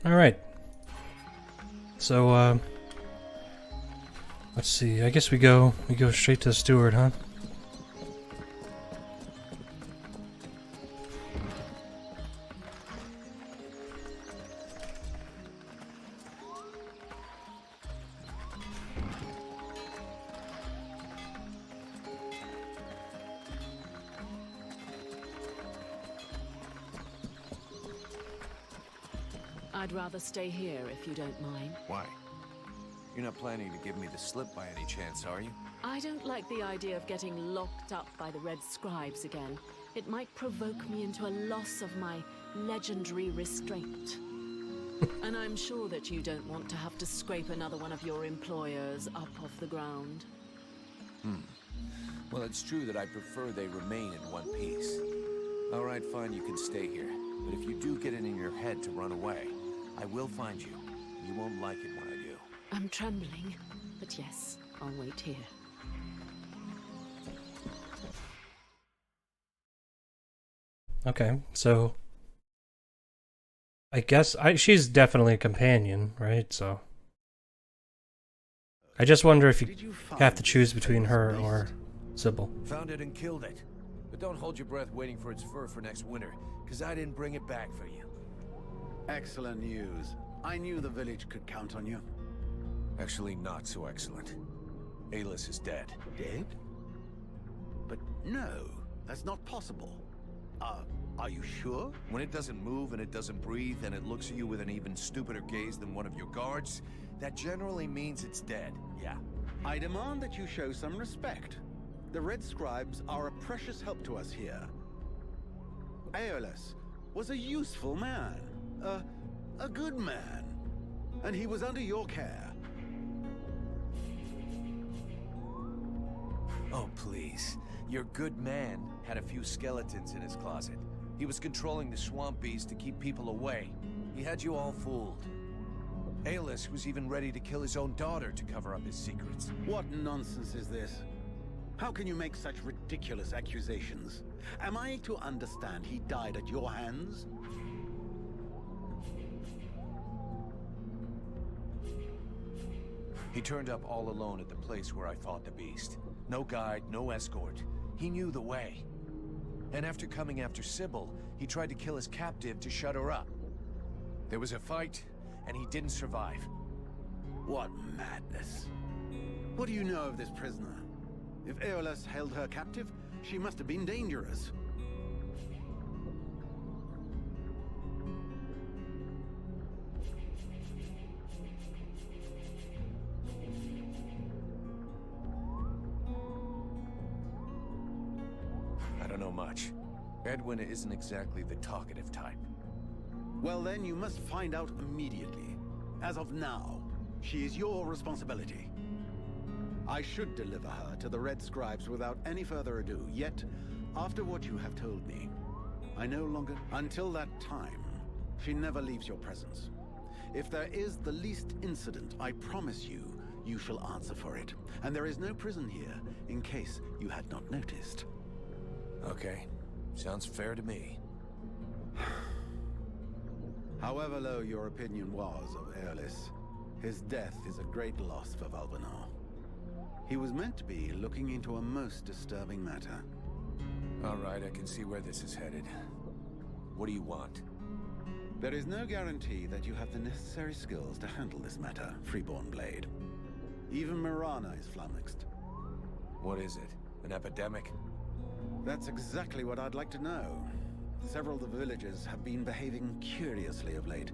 Alright. So, let's see. I guess we go straight to the steward, huh? I'd rather stay here if you don't mind. Why? You're not planning to give me the slip by any chance, are you? I don't like the idea of getting locked up by the Red Scribes again. It might provoke me into a loss of my legendary restraint. And I'm sure that you don't want to have to scrape another one of your employers up off the ground. Well, it's true that I prefer they remain in one piece. All right, fine, you can stay here. But if you do get it in your head to run away, I will find you. You won't like it when I do. I'm trembling, but yes, I'll wait here. Okay, so I guess she's definitely a companion, right? So I just wonder if you have to choose between her or Sybil. Found it and killed it. But don't hold your breath waiting for its fur for next winter, because I didn't bring it back for you. Excellent news. I knew the village could count on you. Actually, not so excellent. Alis is dead. Dead? But no, that's not possible. Are you sure? When it doesn't move and it doesn't breathe and it looks at you with an even stupider gaze than one of your guards, that generally means it's dead, yeah. I demand that you show some respect. The Red Scribes are a precious help to us here. Aeolus was a useful man, a good man, and he was under your care. Oh, please. Your good man had a few skeletons in his closet. He was controlling the swamp bees to keep people away. He had you all fooled. Aeolus was even ready to kill his own daughter to cover up his secrets. What nonsense is this? How can you make such ridiculous accusations? Am I to understand he died at your hands? He turned up all alone at the place where I fought the beast. No guide, no escort. He knew the way. And after coming after Sybil, he tried to kill his captive to shut her up. There was a fight, and he didn't survive. What madness. What do you know of this prisoner? If Aeolus held her captive, she must have been dangerous. I don't know much. Edwin isn't exactly the talkative type. Well then, you must find out immediately. As of now, she is your responsibility. I should deliver her to the Red Scribes without any further ado, yet, after what you have told me, I no longer... Until that time, she never leaves your presence. If there is the least incident, I promise you, you shall answer for it. And there is no prison here, in case you had not noticed. Okay. Sounds fair to me. However low your opinion was of Aeolus, his death is a great loss for Valvenar. He was meant to be looking into a most disturbing matter. All right, I can see where this is headed. What do you want? There is no guarantee that you have the necessary skills to handle this matter, Freeborn Blade. Even Mirana is flummoxed. What is it? An epidemic? That's exactly what I'd like to know. Several of the villagers have been behaving curiously of late.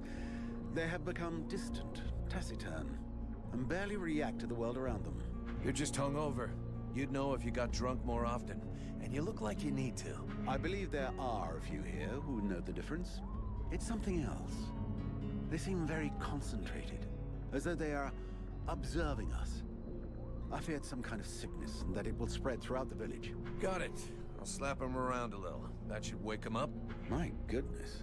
They have become distant, taciturn, and barely react to the world around them. You're just hungover. You'd know if you got drunk more often, and you look like you need to. I believe there are a few here who know the difference. It's something else. They seem very concentrated, as though they are observing us. I feared some kind of sickness, and that it will spread throughout the village. Got it. I'll slap him around a little. That should wake him up. My goodness.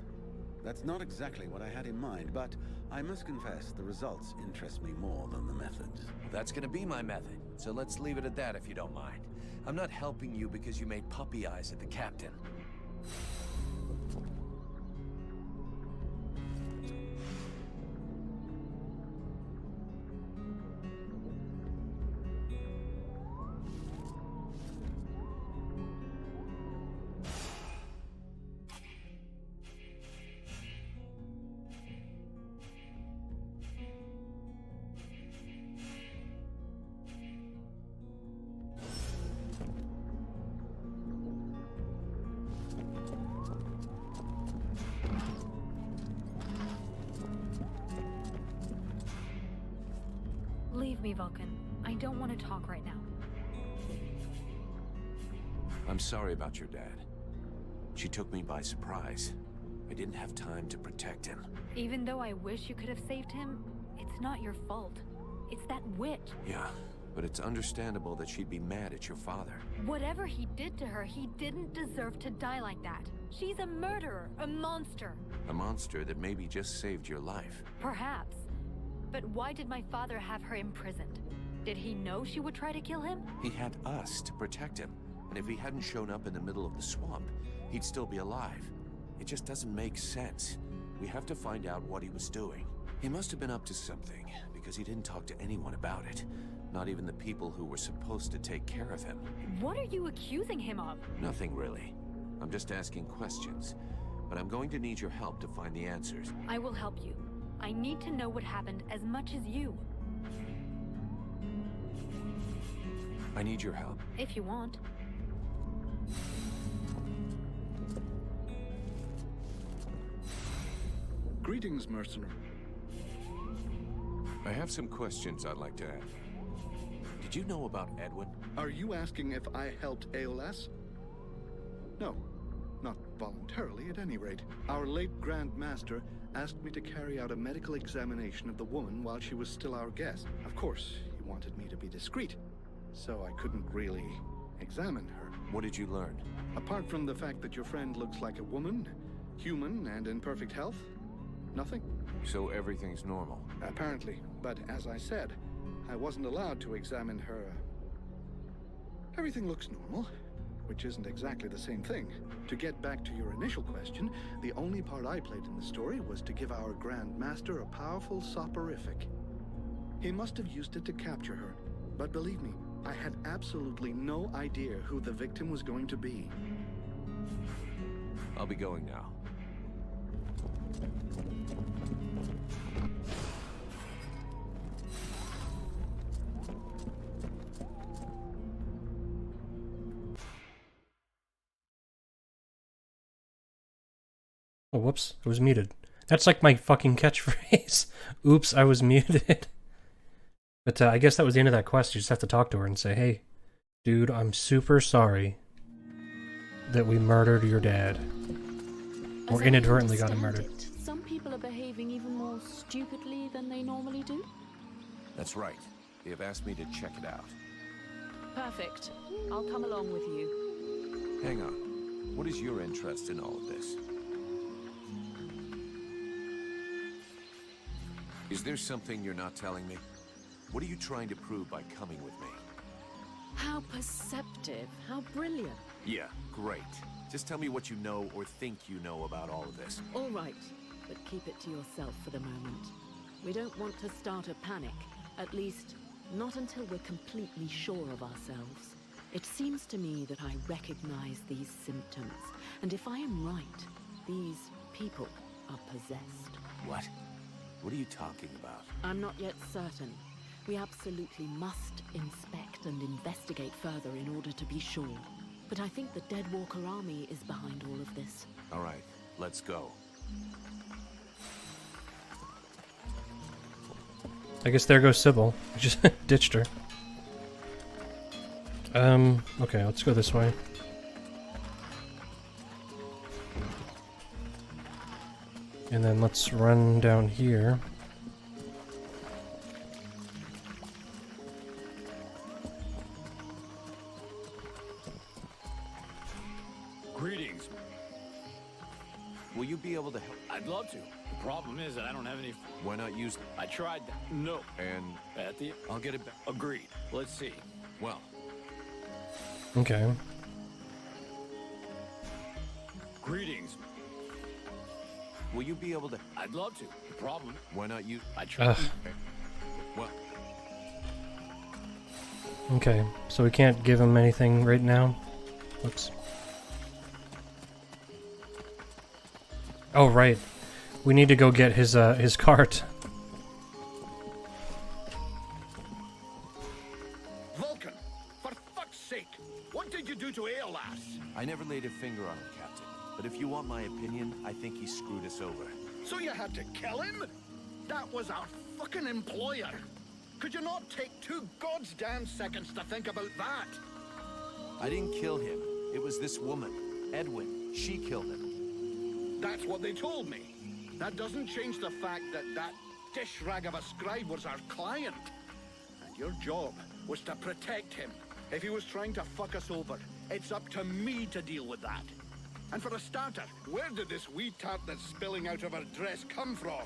That's not exactly what I had in mind, but I must confess the results interest me more than the methods. That's gonna be my method, so let's leave it at that if you don't mind. I'm not helping you because you made puppy eyes at the captain. Leave me, Vulcan. I don't want to talk right now. I'm sorry about your dad. She took me by surprise. I didn't have time to protect him. Even though I wish you could have saved him, it's not your fault. It's that witch. Yeah, but it's understandable that she'd be mad at your father. Whatever he did to her, he didn't deserve to die like that. She's a murderer, a monster. A monster that maybe just saved your life. Perhaps. But why did my father have her imprisoned? Did he know she would try to kill him? He had us to protect him. And if he hadn't shown up in the middle of the swamp, he'd still be alive. It just doesn't make sense. We have to find out what he was doing. He must have been up to something, because he didn't talk to anyone about it. Not even the people who were supposed to take care of him. What are you accusing him of? Nothing really. I'm just asking questions. But I'm going to need your help to find the answers. I will help you. I need to know what happened as much as you. I need your help. If you want. Greetings, mercenary. I have some questions I'd like to ask. Did you know about Edwin? Are you asking if I helped Aeolas? No, not voluntarily at any rate. Our late Grand Master asked me to carry out a medical examination of the woman while she was still our guest. Of course, he wanted me to be discreet, so I couldn't really examine her. What did you learn? Apart from the fact that your friend looks like a woman, human and in perfect health, nothing. So everything's normal? Apparently, but as I said, I wasn't allowed to examine her. Everything looks normal, which isn't exactly the same thing. To get back to your initial question, the only part I played in the story was to give our Grand Master a powerful soporific. He must have used it to capture her, but believe me, I had absolutely no idea who the victim was going to be. I'll be going now. Oh, whoops. I was muted. That's like my fucking catchphrase. Oops, I was muted. But I guess that was the end of that quest. You just have to talk to her and say, hey, dude, I'm super sorry that we murdered your dad. Or inadvertently got him murdered. Some people are behaving even more stupidly than they normally do. That's right. They have asked me to check it out. Perfect. I'll come along with you. Hang on. What is your interest in all of this? Is there something you're not telling me? What are you trying to prove by coming with me? How perceptive. How brilliant. Yeah, great. Just tell me what you know or think you know about all of this. All right, but keep it to yourself for the moment. We don't want to start a panic. At least, not until we're completely sure of ourselves. It seems to me that I recognize these symptoms. And if I am right, these people are possessed. What? What are you talking about? I'm not yet certain. We absolutely must inspect and investigate further in order to be sure. But I think the Dead Walker army is behind all of this. All right, let's go. I guess there goes Sybil. I just ditched her. Okay, let's go this way. And then let's run down here. Greetings. Will you be able to help? I'd love to. The problem is that I don't have any... Why not use... I tried that. No. And... At the... I'll get it back. Agreed. Let's see. Well... Okay. Greetings. Will you be able to... I'd love to. The problem... Why not use... I tried... Well... Okay, so we can't give him anything right now? Whoops. Oh, right. We need to go get his cart. Vulcan, for fuck's sake, what did you do to Aeolas? I never laid a finger on him, Captain. But if you want my opinion, I think he screwed us over. So you had to kill him? That was our fucking employer. Could you not take 2 goddamn seconds to think about that? I didn't kill him. It was this woman, Edwin. She killed him. That's what they told me. That doesn't change the fact that that dish rag of a scribe was our client. And your job was to protect him. If he was trying to fuck us over, it's up to me to deal with that. And for a starter, where did this wee tart that's spilling out of her dress come from?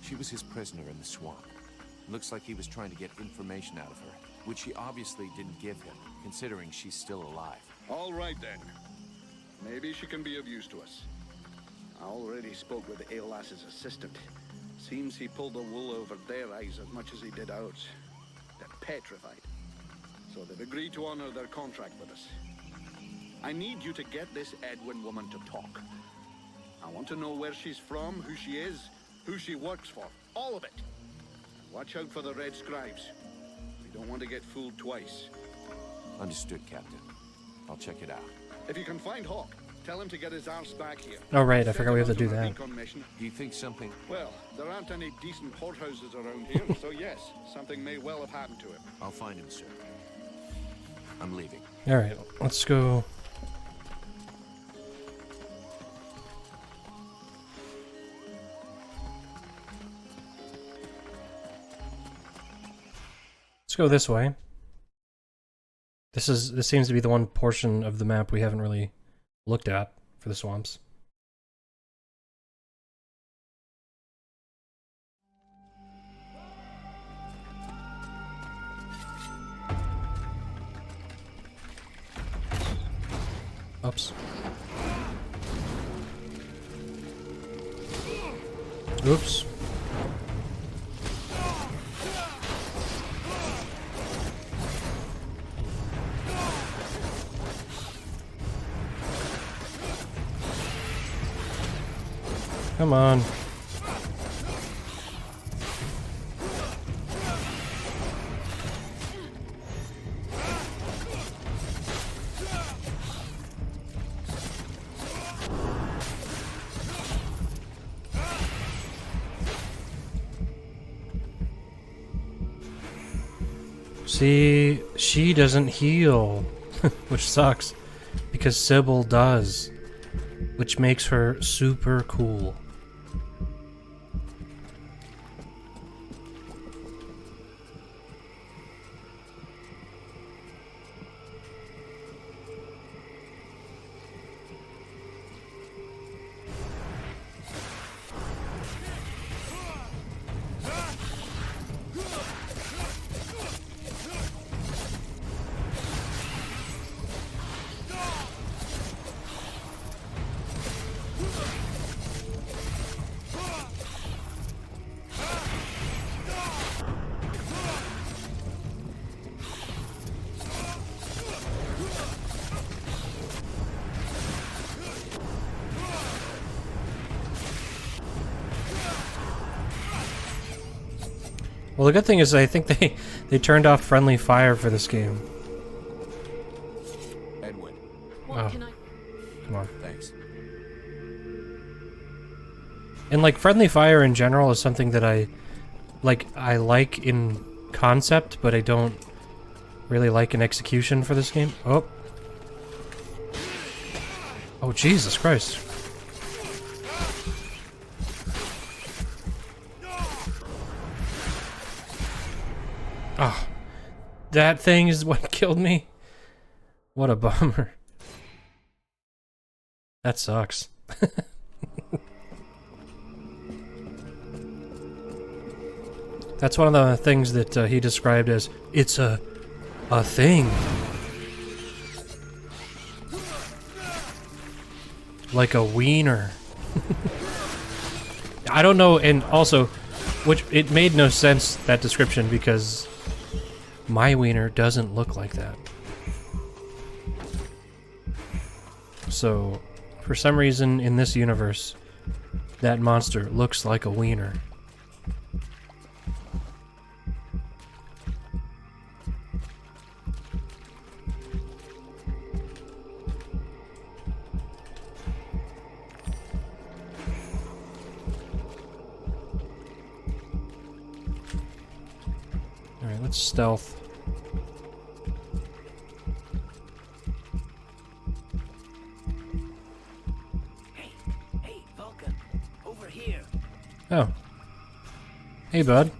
She was his prisoner in the swamp. Looks like he was trying to get information out of her, which he obviously didn't give him, considering she's still alive. All right then. Maybe she can be of use to us. I already spoke with Aeolas's assistant. Seems he pulled the wool over their eyes as much as he did ours. They're petrified. So they've agreed to honor their contract with us. I need you to get this Edwin woman to talk. I want to know where she's from, who she is, who she works for. All of it. Watch out for the Red Scribes. We don't want to get fooled twice. Understood, Captain. I'll check it out. If you can find Hawk, tell him to get his arse back here. Oh, right, I Set forgot we him have to out do on a that. recon mission. Do you think something... Well, there aren't any decent whorehouses around here, so yes, something may well have happened to him. I'll find him, sir. I'm leaving. Alright, let's go. Let's go this way. This seems to be the one portion of the map we haven't really looked at for the swamps. Oops. Oops. Come on. See, she doesn't heal, which sucks, because Sybil does, which makes her super cool. Well, the good thing is I think they turned off friendly fire for this game. Edwin. What can I... Come on. Thanks. And like friendly fire in general is something that I like in concept, but I don't really like in execution for this game. Oh. Oh, Jesus Christ. Oh, that thing is what killed me. What a bummer. That sucks. That's one of the things that he described as, it's a thing. Like a wiener. I don't know, and also, which it made no sense, that description, because my wiener doesn't look like that. So, for some reason in this universe, that monster looks like a wiener. Alright, let's stealth. Hey, Vulcan, over here. Oh. Hey, bud.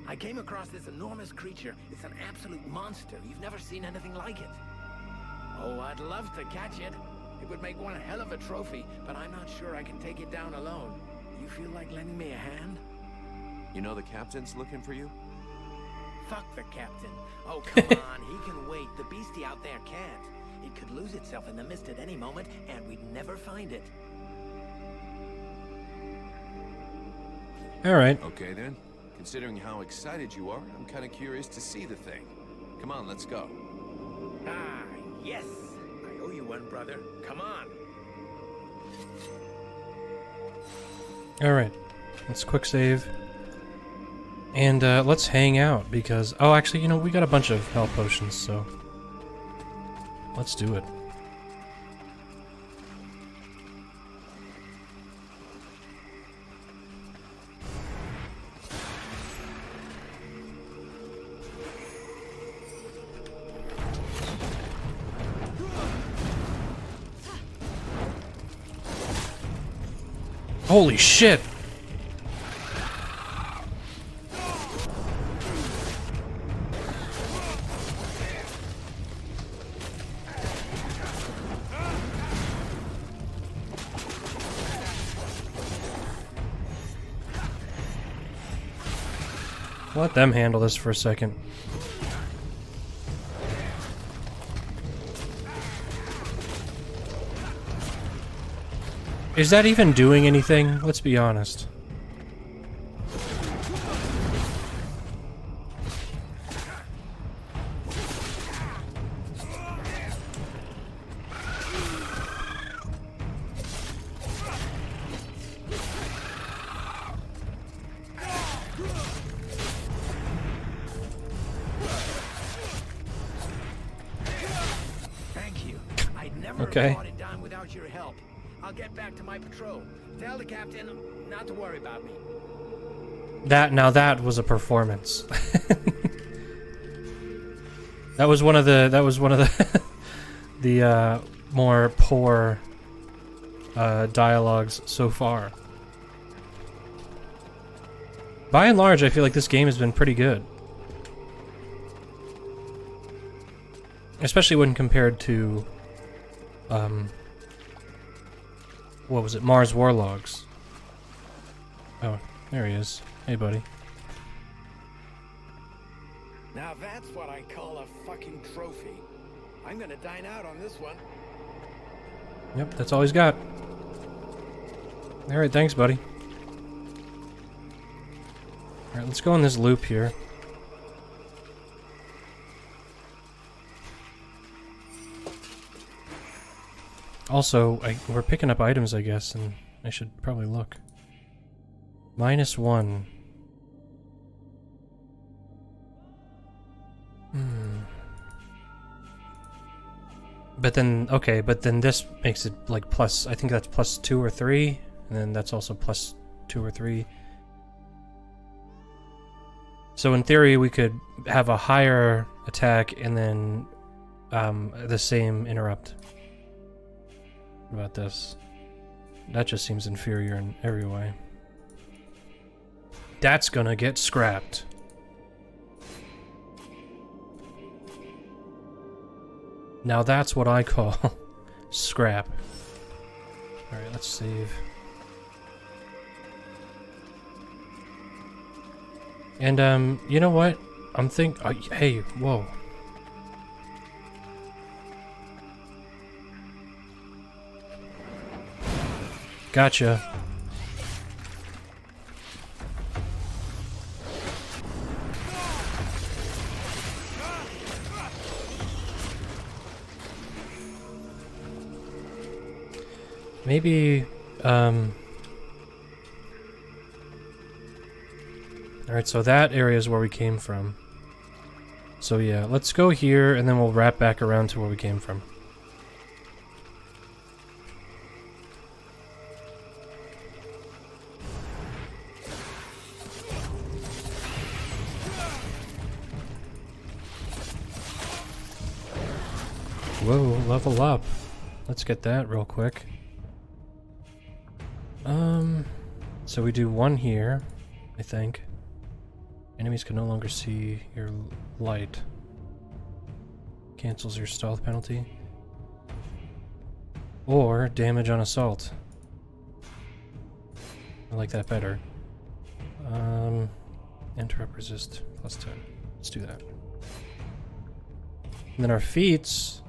I came across this enormous creature. It's an absolute monster. You've never seen anything like it. Oh, I'd love to catch it. It would make one hell of a trophy, but I'm not sure I can take it down alone. You feel like lending me a hand? You know the captain's looking for you? Fuck the captain. Oh, come on. He can wait. The beastie out there can't. It could lose itself in the mist at any moment, and we'd never find it. Alright. Okay then. Considering how excited you are, I'm kind of curious to see the thing. Come on, let's go. Ah, yes. I owe you one, brother. Come on. Alright. Let's quick save. And let's hang out because... Oh, actually, you know, we got a bunch of health potions, so... Let's do it. Holy shit! Let them handle this for a second. Is that even doing anything? Let's be honest. Thank you. I'd never Okay. have brought it down without your help. I'll get back to my patrol. Tell the captain not to worry about me. That was a performance. That was one of the the more poor dialogues so far. By and large, I feel like this game has been pretty good. Especially when compared to what was it? Mars Warlogs. Oh, there he is. Hey, buddy. Now that's what I call a fucking trophy. I'm gonna dine out on this one. Yep, that's all he's got. Alright, thanks, buddy. Alright, let's go on this loop here. Also, we're picking up items, I guess, and I should probably look. -1. But then, okay, but then this makes it like plus, I think that's +2 or 3, and then that's also +2 or 3. So in theory, we could have a higher attack and then the same interrupt. What about this? That just seems inferior in every way. That's gonna get scrapped. Now that's what I call scrap. Alright, let's save. And, you know what? I'm hey, whoa. Gotcha. Maybe, Alright, so that area is where we came from. So yeah, let's go here, and then we'll wrap back around to where we came from. Whoa, level up. Let's get that real quick. So we do one here, I think. Enemies can no longer see your light. Cancels your stealth penalty. Or damage on assault. I like that better. Interrupt resist plus 10. Let's do that. And then our feats.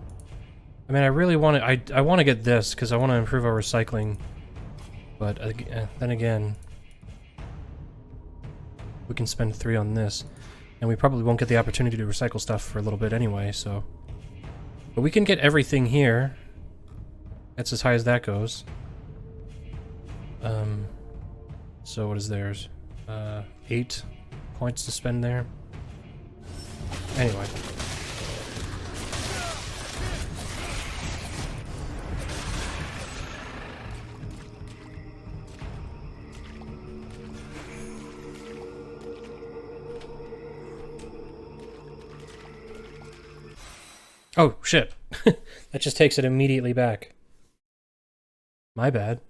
I mean, I really want to. I want to get this because I want to improve our recycling. But then again, we can spend 3 on this, and we probably won't get the opportunity to recycle stuff for a little bit anyway. So, but we can get everything here. That's as high as that goes. So what is theirs? 8 points to spend there. Anyway. Oh, shit. That just takes it immediately back. My bad.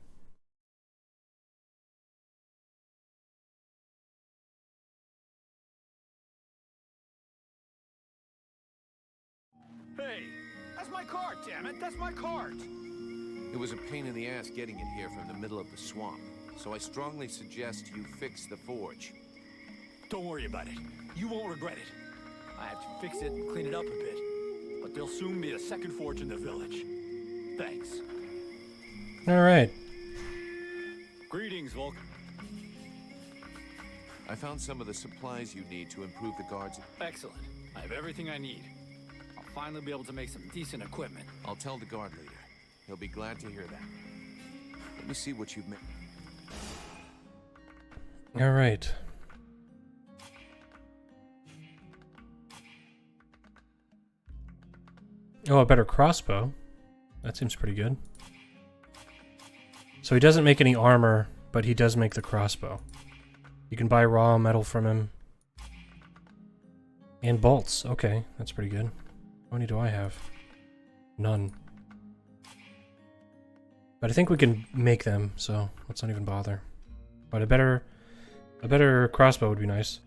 Hey, that's my cart, damn it! That's my cart! It was a pain in the ass getting it here from the middle of the swamp, so I strongly suggest you fix the forge. Don't worry about it. You won't regret it. I have to fix it and clean it up a bit, but there'll soon be a second forge in the village. Thanks. Alright. Greetings, Volk. I found some of the supplies you need to improve the guards. Excellent. I have everything I need. I'll finally be able to make some decent equipment. I'll tell the guard leader. He'll be glad to hear that. Let me see what you've made. Alright. Oh, a better crossbow. That seems pretty good. So he doesn't make any armor, but he does make the crossbow. You can buy raw metal from him. And bolts. Okay, that's pretty good. How many do I have? None. But I think we can make them, so let's not even bother. But a better crossbow would be nice.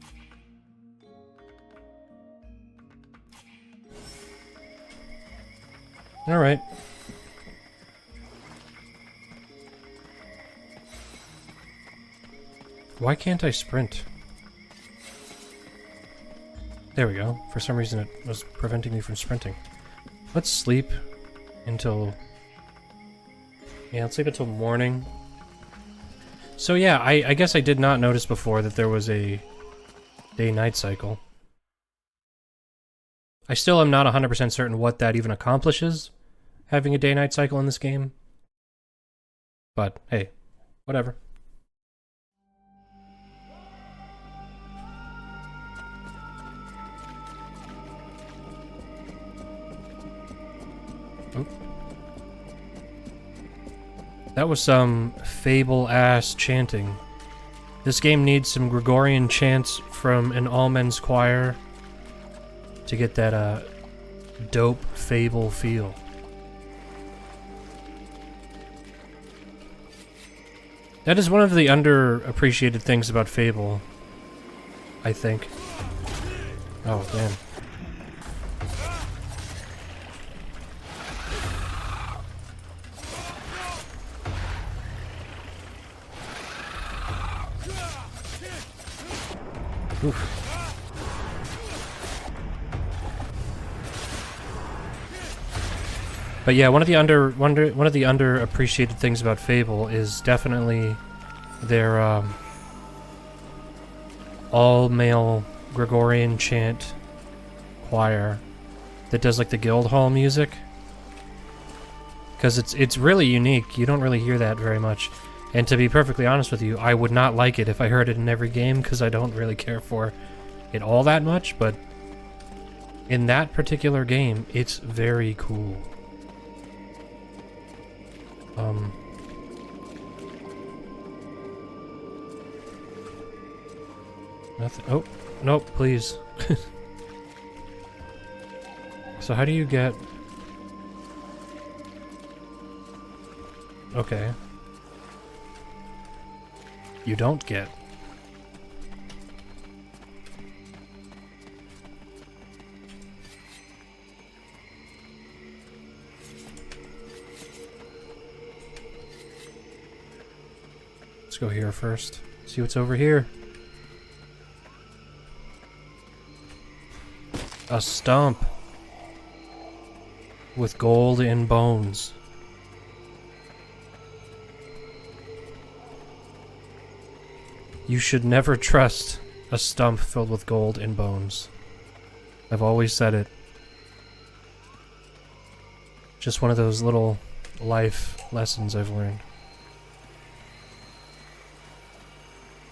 Alright. Why can't I sprint? There we go. For some reason it was preventing me from sprinting. Let's sleep until... Yeah, let's sleep until morning. So yeah, I guess I did not notice before that there was a day-night cycle. I still am not 100% certain what that even accomplishes, having a day-night cycle in this game. But, hey, whatever. Oop. That was some Fable-ass chanting. This game needs some Gregorian chants from an all-men's choir to get that, dope Fable feel. That is one of the underappreciated things about Fable, I think. Oh, damn. Oof. But yeah, one of the underappreciated things about Fable is definitely their all-male Gregorian chant choir that does like the guild hall music. Because it's really unique. You don't really hear that very much. And to be perfectly honest with you, I would not like it if I heard it in every game because I don't really care for it all that much, but in that particular game, it's very cool. Nothing. Oh, nope, please. So how do you get... Okay. You don't get. Let's go here first. See what's over here. A stump. With gold and bones. You should never trust a stump filled with gold and bones. I've always said it. Just one of those little life lessons I've learned.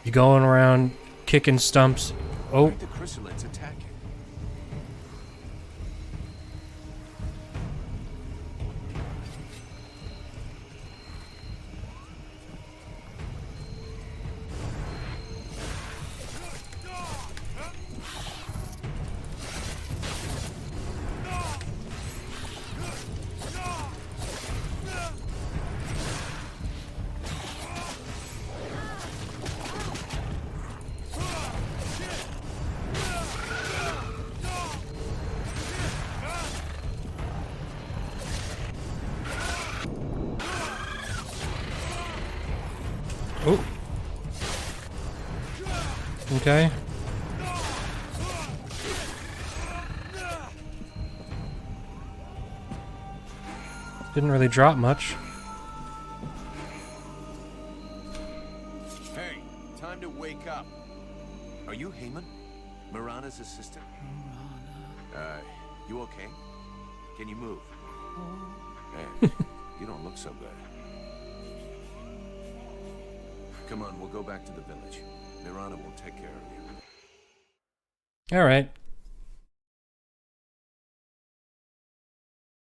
You going around kicking stumps. Oh. The chrysalids attacking. Oh. Okay. Didn't really drop much. Hey, time to wake up. Are you Heyman? Mirana's assistant? You okay? Can you move? Man, you don't look so good. Come on, we'll go back to the village. Mirana will take care of you. Alright.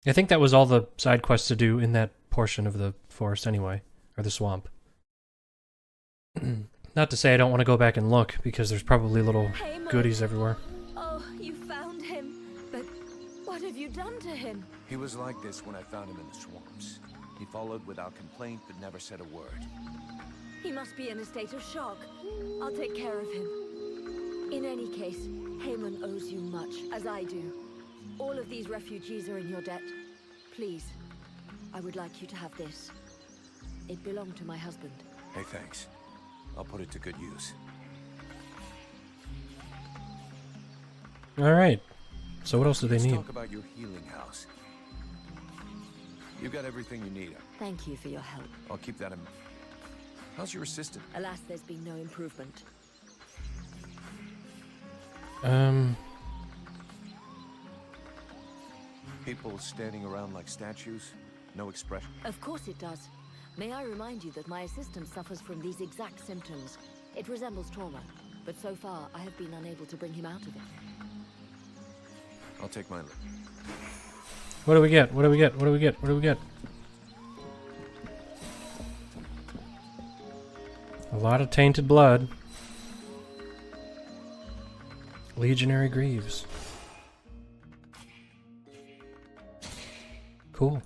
I think that was all the side quests to do in that portion of the forest anyway. Or the swamp. Not to say I don't want to go back and look, because there's probably little goodies everywhere. Oh, you found him. But what have you done to him? He was like this when I found him in the swamps. He followed without complaint, but never said a word. He must be in a state of shock. I'll take care of him. In any case, Heyman owes you much, as I do. All of these refugees are in your debt. Please, I would like you to have this. It belonged to my husband. Hey, thanks. I'll put it to good use. Alright. So what else do they Let's need? talk about your healing house. You've got everything you need. Thank you for your help. I'll keep that in mind. How's your assistant? Alas, there's been no improvement. People standing around like statues? No expression? Of course it does. May I remind you that my assistant suffers from these exact symptoms. It resembles trauma, but so far I have been unable to bring him out of it. I'll take my lead. What do we get? What do we get? What do we get? What do we get? A lot of tainted blood. Legionary Greaves. Cool.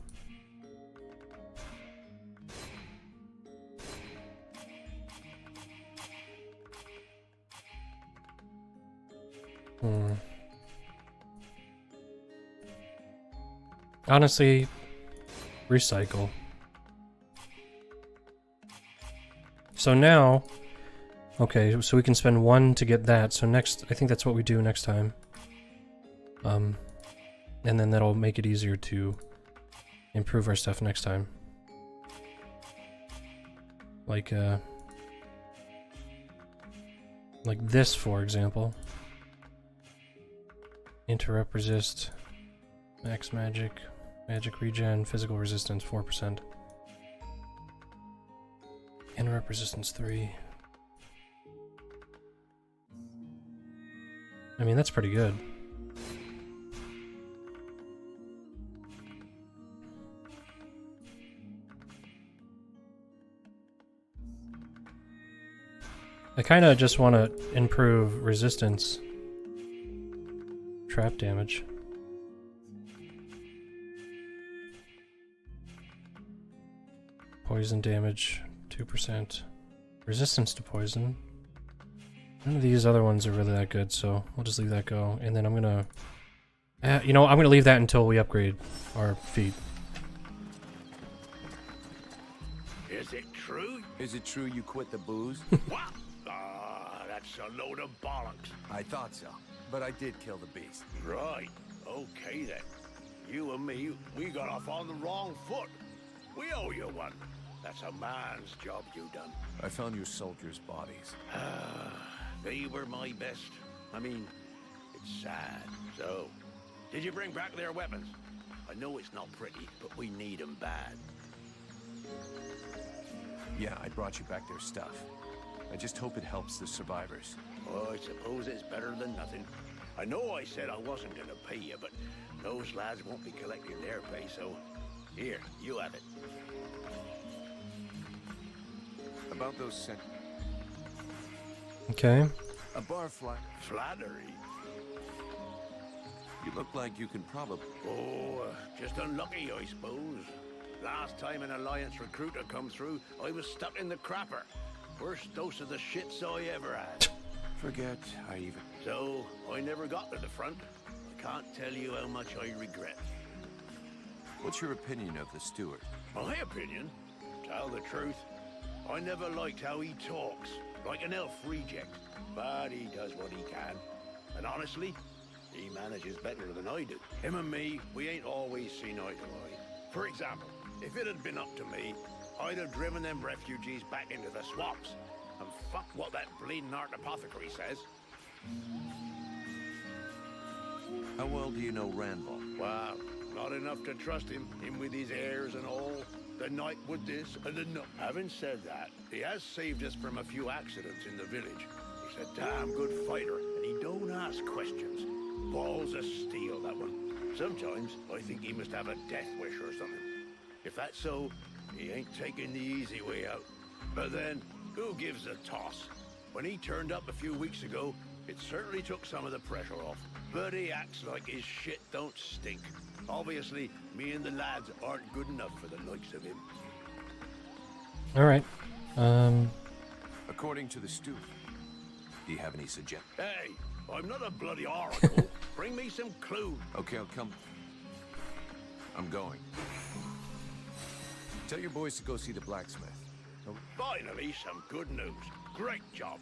Honestly, recycle. So now, okay, so we can spend 1 to get that. So next, I think that's what we do next time. And then that'll make it easier to improve our stuff next time. Like this, for example. Interrupt resist, max magic, magic regen, physical resistance 4%. Interrupt resistance 3. I mean, that's pretty good. I kind of just want to improve resistance. Trap damage. poison damage, 2%. Resistance to poison. None of these other ones are really that good, so we'll just leave that go. And then I'm gonna... you know, I'm gonna leave that until we upgrade our feet. Is it true? Is it true you quit the booze? What? Ah, that's a load of bollocks. I thought so, but I did kill the beast. Right. Okay then. You and me, we got off on the wrong foot. We owe you one. That's a man's job you done. I found your soldiers' bodies. They were my best. I mean, it's sad. So, did you bring back their weapons? I know it's not pretty, but we need them bad. Yeah, I brought you back their stuff. I just hope it helps the survivors. Oh, I suppose it's better than nothing. I know I said I wasn't gonna pay you, but those lads won't be collecting their pay, so here, you have it. About those cent... Okay. A bar flat. Flattery? You look like you can probably... Oh, just unlucky, I suppose. Last time an Alliance recruiter come through, I was stuck in the crapper. Worst dose of the shits I ever had. Forget I even... So, I never got to the front. I can't tell you how much I regret. What's your opinion of the steward? My opinion? Tell the truth, I never liked how he talks, like an elf reject. But he does what he can. And honestly, he manages better than I do. Him and me, we ain't always seen eye to eye. For example, if it had been up to me, I'd have driven them refugees back into the swamps. And fuck what that bleeding art apothecary says. How well do you know Randall? Wow, not enough to trust him with his airs and all. The night with this and the no. Having said that, he has saved us from a few accidents in the village. He's a damn good fighter, and he don't ask questions. Balls of steel, that one. Sometimes I think he must have a death wish or something. If that's so, he ain't taking the easy way out. But then, who gives a toss? When he turned up a few weeks ago, it certainly took some of the pressure off. But he acts like his shit don't stink. Obviously, me and the lads aren't good enough for the likes of him. Alright. According to the steward, do you have any suggestions? Hey, I'm not a bloody oracle. Bring me some clue. Okay, I'll come. I'm going. Tell your boys to go see the blacksmith. Finally, some good news. Great job.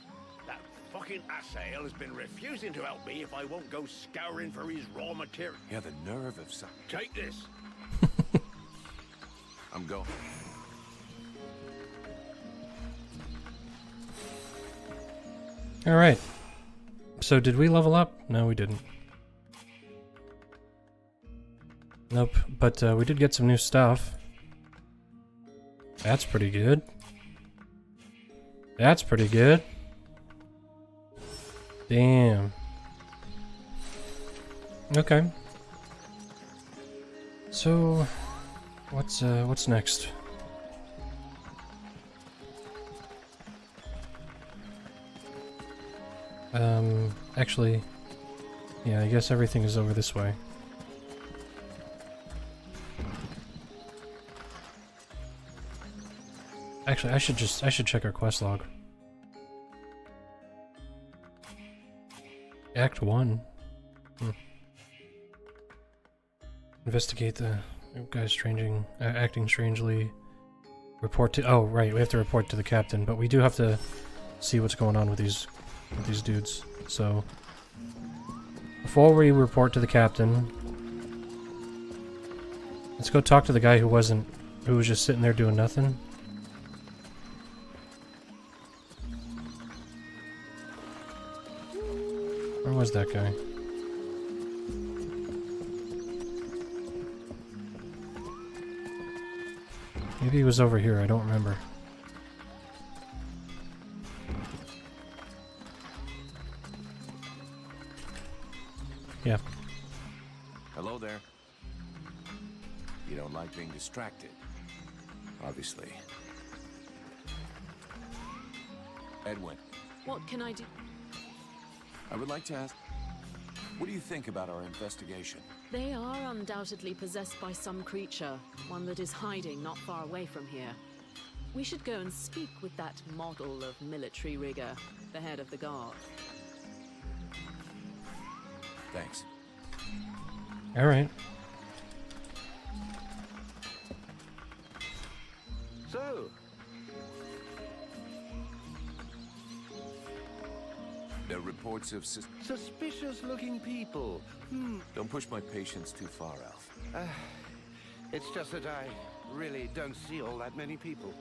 That fucking asshole has been refusing to help me if I won't go scouring for his raw material. Yeah, the nerve of some... Take this. I'm going. Alright. So did we level up? No, we didn't. Nope, but we did get some new stuff. That's pretty good. That's pretty good. Damn. Okay. So, what's next? Actually, yeah, I guess everything is over this way. Actually, I should check our quest log. Act 1. Investigate the guy's acting strangely. Report to... Oh, right, we have to report to the captain, but we do have to see what's going on with these dudes. So, before we report to the captain, let's go talk to the guy who was just sitting there doing nothing. Where was that guy? Maybe he was over here, I don't remember. Yeah. Hello there. You don't like being distracted, obviously. Edwin, What can I do? I would like to ask, what do you think about our investigation? They are undoubtedly possessed by some creature, one that is hiding not far away from here. We should go and speak with that model of military rigor, the head of the guard. Thanks. All right. So, There are reports of suspicious-looking people. Don't push my patience too far, Alf. It's just that I really don't see all that many people.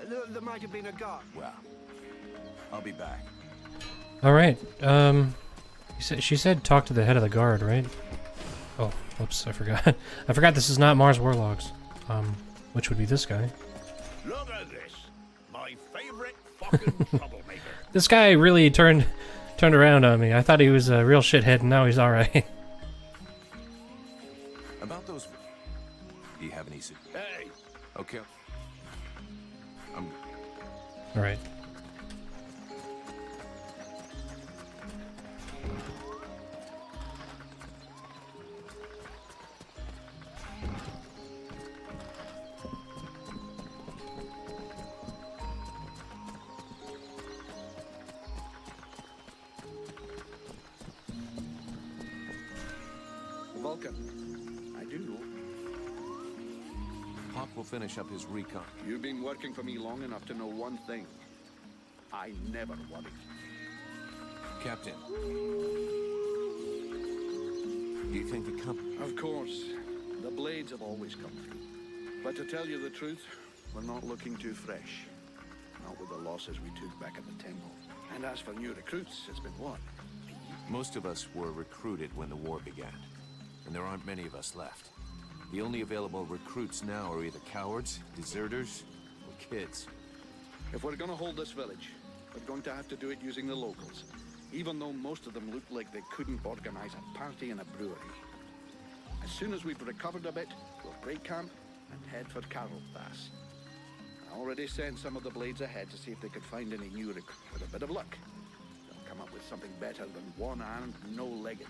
There might have been a guard. Well, I'll be back. All right. She said talk to the head of the guard, right? Oh, whoops, I forgot. I forgot this is not Mars Warlogs. Which would be this guy. Look at this. My favorite fucking troublemaker. This guy really turned around on me. I thought he was a real shithead, and now he's all right. About those... Do you have any... Hey! Okay. I'm... All right. Vulcan, I do know. Pop will finish up his recon. You've been working for me long enough to know one thing. I never worry. Captain. Do you think the company... Of course, the Blades have always come through. But to tell you the truth, we're not looking too fresh. Not with the losses we took back at the temple. And as for new recruits, it's been what? Most of us were recruited when the war began. And there aren't many of us left. The only available recruits now are either cowards, deserters, or kids. If we're gonna hold this village, we're going to have to do it using the locals. Even though most of them look like they couldn't organize a party in a brewery. As soon as we've recovered a bit, we'll break camp and head for Carroll Pass. I already sent some of the Blades ahead to see if they could find any new recruits. With a bit of luck, they'll come up with something better than one-armed, no-legged.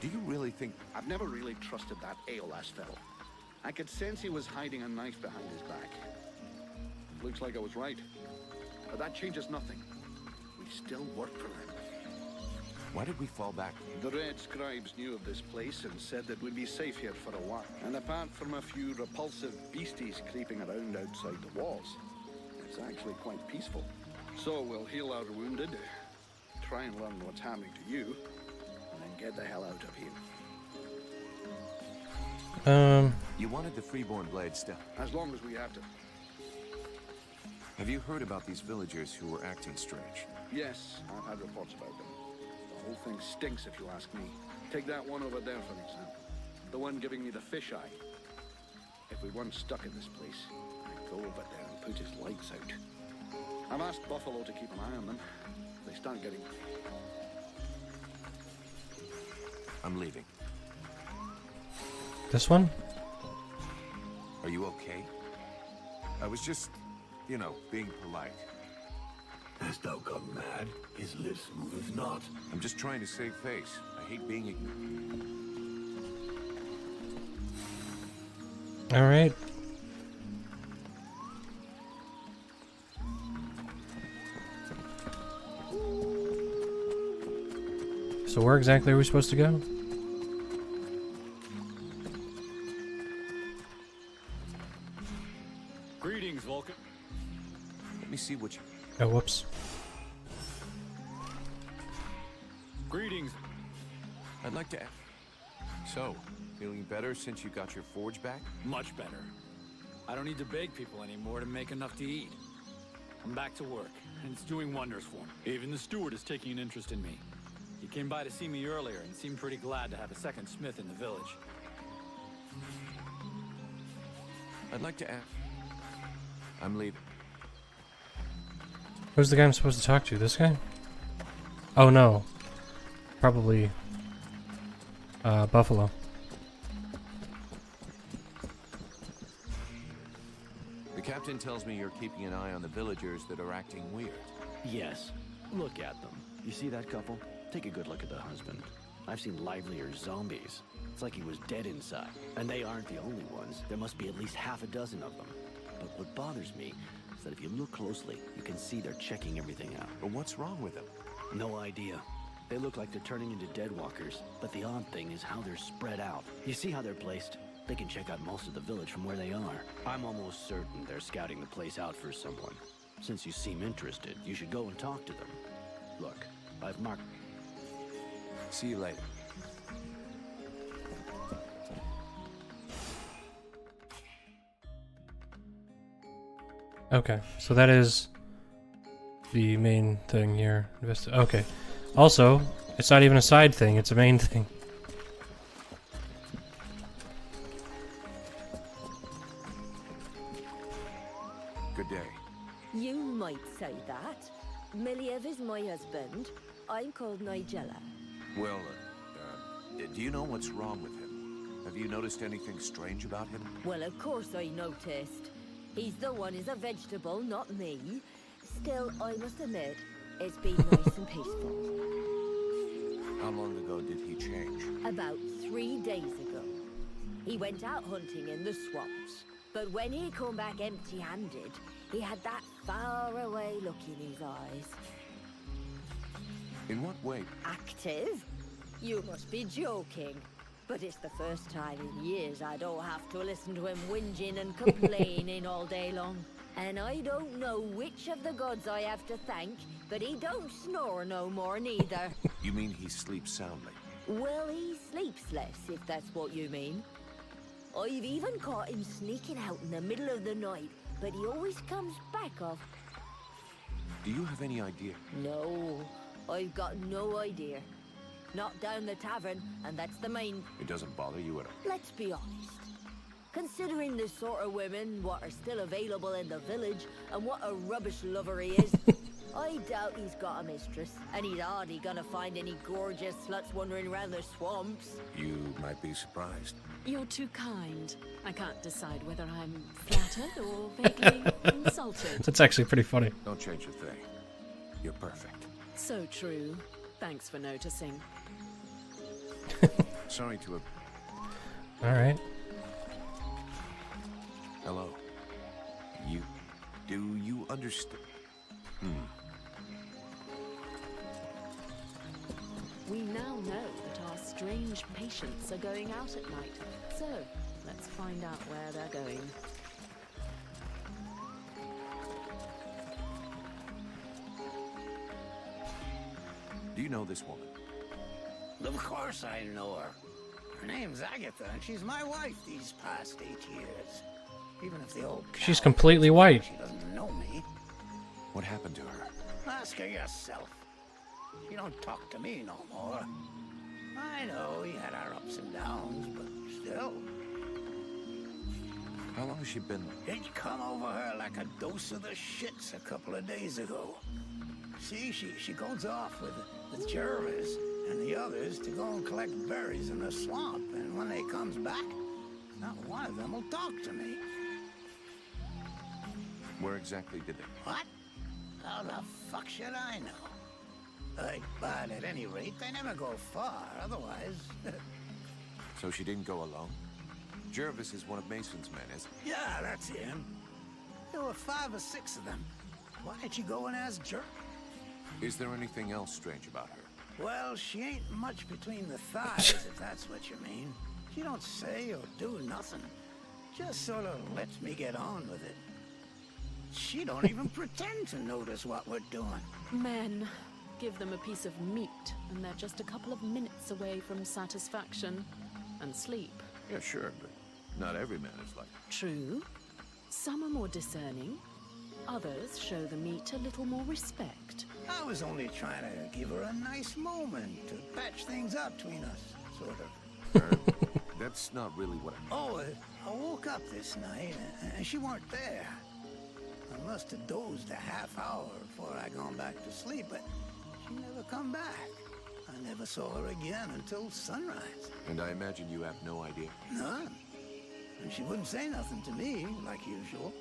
Do you really think... I've never really trusted that ALS fellow. I could sense he was hiding a knife behind his back. Looks like I was right. But that changes nothing. We still work for them. Why did we fall back? The Red Scribes knew of this place and said that we'd be safe here for a while. And apart from a few repulsive beasties creeping around outside the walls, it's actually quite peaceful. So we'll heal our wounded, try and learn what's happening to you, and then get the hell out of here. You wanted the Freeborn Blade stuff. As long as we have to. Have you heard about these villagers who were acting strange? Yes, I've had reports about them. The whole thing stinks if you ask me. Take that one over there, for example. The one giving me the fisheye. If we weren't stuck in this place, I'd go over there and put his lights out. I've asked Buffalo to keep an eye on them. They start getting... I'm leaving. This one? Are you okay? I was just, you know, being polite. Hast thou come mad? His lips moveth not. I'm just trying to save face. I hate being ignorant. All right. So where exactly are we supposed to go? Greetings, Vulcan. Let me see what you... Oh, whoops. Greetings. I'd like to... So, feeling better since you got your forge back? Much better. I don't need to beg people anymore to make enough to eat. I'm back to work, and it's doing wonders for me. Even the steward is taking an interest in me. He came by to see me earlier and seemed pretty glad to have a second smith in the village. I'd like to ask... I'm leaving. Who's the guy I'm supposed to talk to? This guy? Oh no. Probably Buffalo. The captain tells me you're keeping an eye on the villagers that are acting weird. Yes. Look at them. You see that couple? Take a good look at the husband. I've seen livelier zombies. It's like he was dead inside. And they aren't the only ones. There must be at least half a dozen of them. But what bothers me is that if you look closely, you can see they're checking everything out. But what's wrong with them? No idea. They look like they're turning into deadwalkers, but the odd thing is how they're spread out. You see how they're placed? They can check out most of the village from where they are. I'm almost certain they're scouting the place out for someone. Since you seem interested, you should go and talk to them. Look, I've marked... See you later. Okay, so that is the main thing here. Okay. Also, it's not even a side thing, it's a main thing. Good day. You might say that. Miliev is my husband. I'm called Nigella. Well, do you know what's wrong with him? Have you noticed anything strange about him? Well, of course I noticed. He's the one who's a vegetable, not me. Still, I must admit, it's been nice and peaceful. How long ago did he change? About 3 days ago. He went out hunting in the swamps. But when he come back empty-handed, he had that far-away look in his eyes. In what way? Active? You must be joking. But it's the first time in years I don't have to listen to him whinging and complaining all day long. And I don't know which of the gods I have to thank, but he don't snore no more neither. You mean he sleeps soundly? Well, he sleeps less, if that's what you mean. I've even caught him sneaking out in the middle of the night, but he always comes back off. Do you have any idea? No, I've got no idea. Not down the tavern, and that's the main... It doesn't bother you at all? Let's be honest. Considering the sort of women what are still available in the village, and what a rubbish lover he is, I doubt he's got a mistress, and he's hardly gonna find any gorgeous sluts wandering around the swamps. You might be surprised. You're too kind. I can't decide whether I'm flattered or vaguely insulted. That's actually pretty funny. Don't change a thing. You're perfect. So true. Thanks for noticing. Sorry to have... Alright. Hello. Do you understand? We now know that our strange patients are going out at night. So, let's find out where they're going. Do you know this woman? Of course I know her. Her name's Agatha, and she's my wife these past 8 years. Even if the old She's cow completely white. She doesn't know me. What happened to her? Ask her yourself. She don't talk to me no more. I know he had our ups and downs, but still. How long has she been? It come over her like a dose of the shits a couple of days ago. See, she goes off with Jervis and the others to go and collect berries in the swamp, and when they comes back, not one of them will talk to me. Where exactly did they? What? How the fuck should I know? But at any rate, they never go far, otherwise... So she didn't go alone? Jervis is one of Mason's men, isn't he? Yeah, that's him. There were 5 or 6 of them. Why'd you go and ask Jervis? Is there anything else strange about her? Well, she ain't much between the thighs, if that's what you mean. She don't say or do nothing. Just sort of lets me get on with it. She don't even pretend to notice what we're doing. Men, give them a piece of meat, and they're just a couple of minutes away from satisfaction and sleep. Yeah, sure, but not every man is like that. True. Some are more discerning. Others show the meat a little more respect. I was only trying to give her a nice moment to patch things up between us, sort of. That's not really what I... Oh, I woke up this night, and she weren't there. I must have dozed a half hour before I gone back to sleep, but she never come back. I never saw her again until sunrise. And I imagine you have no idea? None. And she wouldn't say nothing to me, like usual.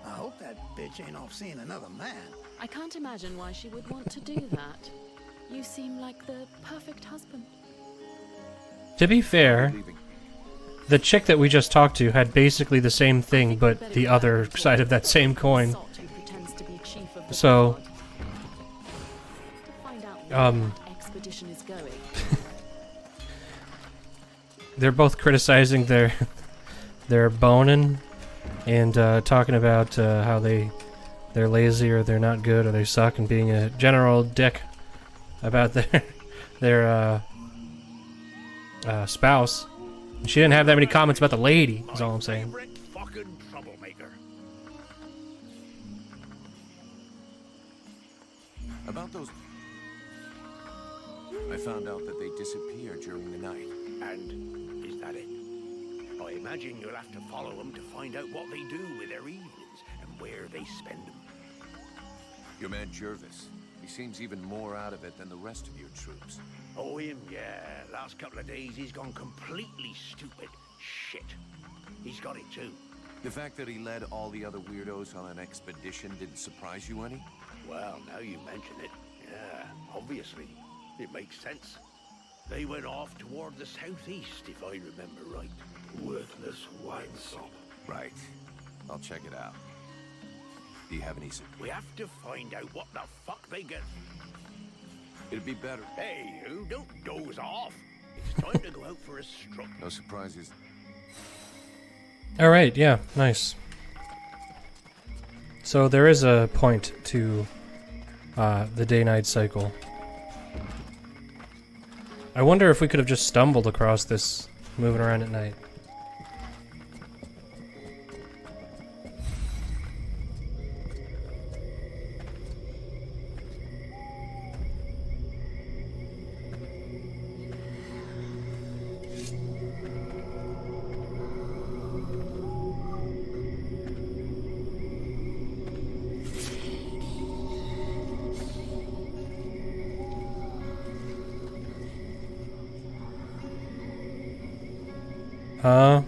I hope that bitch ain't off seeing another man. I can't imagine why she would want to do that. You seem like the perfect husband. To be fair, the chick that we just talked to had basically the same thing, but the other side of that same coin. So, expedition is going. they're both criticizing their boning and talking about how they're lazy or they're not good or they suck and being a general dick about their spouse. And she didn't have that many comments about the lady, is all I'm saying. Fucking troublemaker. About those... I found out that they disappeared during the night. And is that it? I imagine you'll have to follow them to find out what they do with their evenings and where they spend them. Your man Jervis. He seems even more out of it than the rest of your troops. Oh, him, yeah. Last couple of days, he's gone completely stupid. Shit. He's got it, too. The fact that he led all the other weirdos on an expedition didn't surprise you any? Well, now you mention it. Yeah, obviously. It makes sense. They went off toward the southeast, if I remember right. Worthless wine sop. Right. I'll check it out. Do you have any... We have to find out what the fuck they get. It'd be better. Hey, you don't doze off. It's time to go out for a stroll. No surprises. Alright, yeah, nice. So there is a point to the day-night cycle. I wonder if we could have just stumbled across this moving around at night. Huh?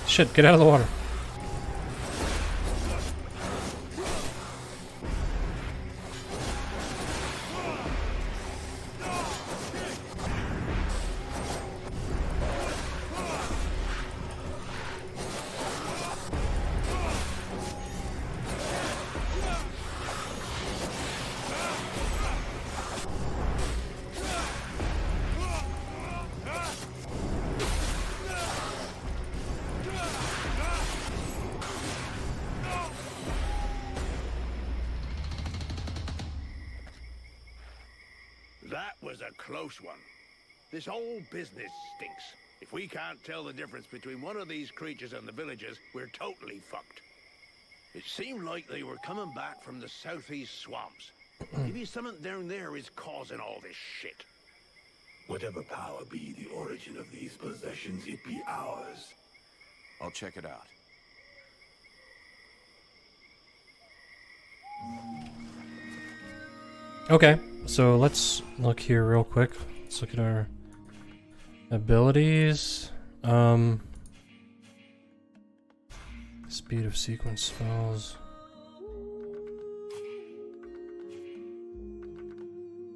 Shit, get out of the water. That was a close one. This whole business stinks. If we can't tell the difference between one of these creatures and the villagers, we're totally fucked. It seemed like they were coming back from the southeast swamps. Maybe something down there is causing all this shit. Whatever power be the origin of these possessions, it be ours. I'll check it out. Okay, so let's look here real quick. Let's look at our abilities. Speed of sequence spells.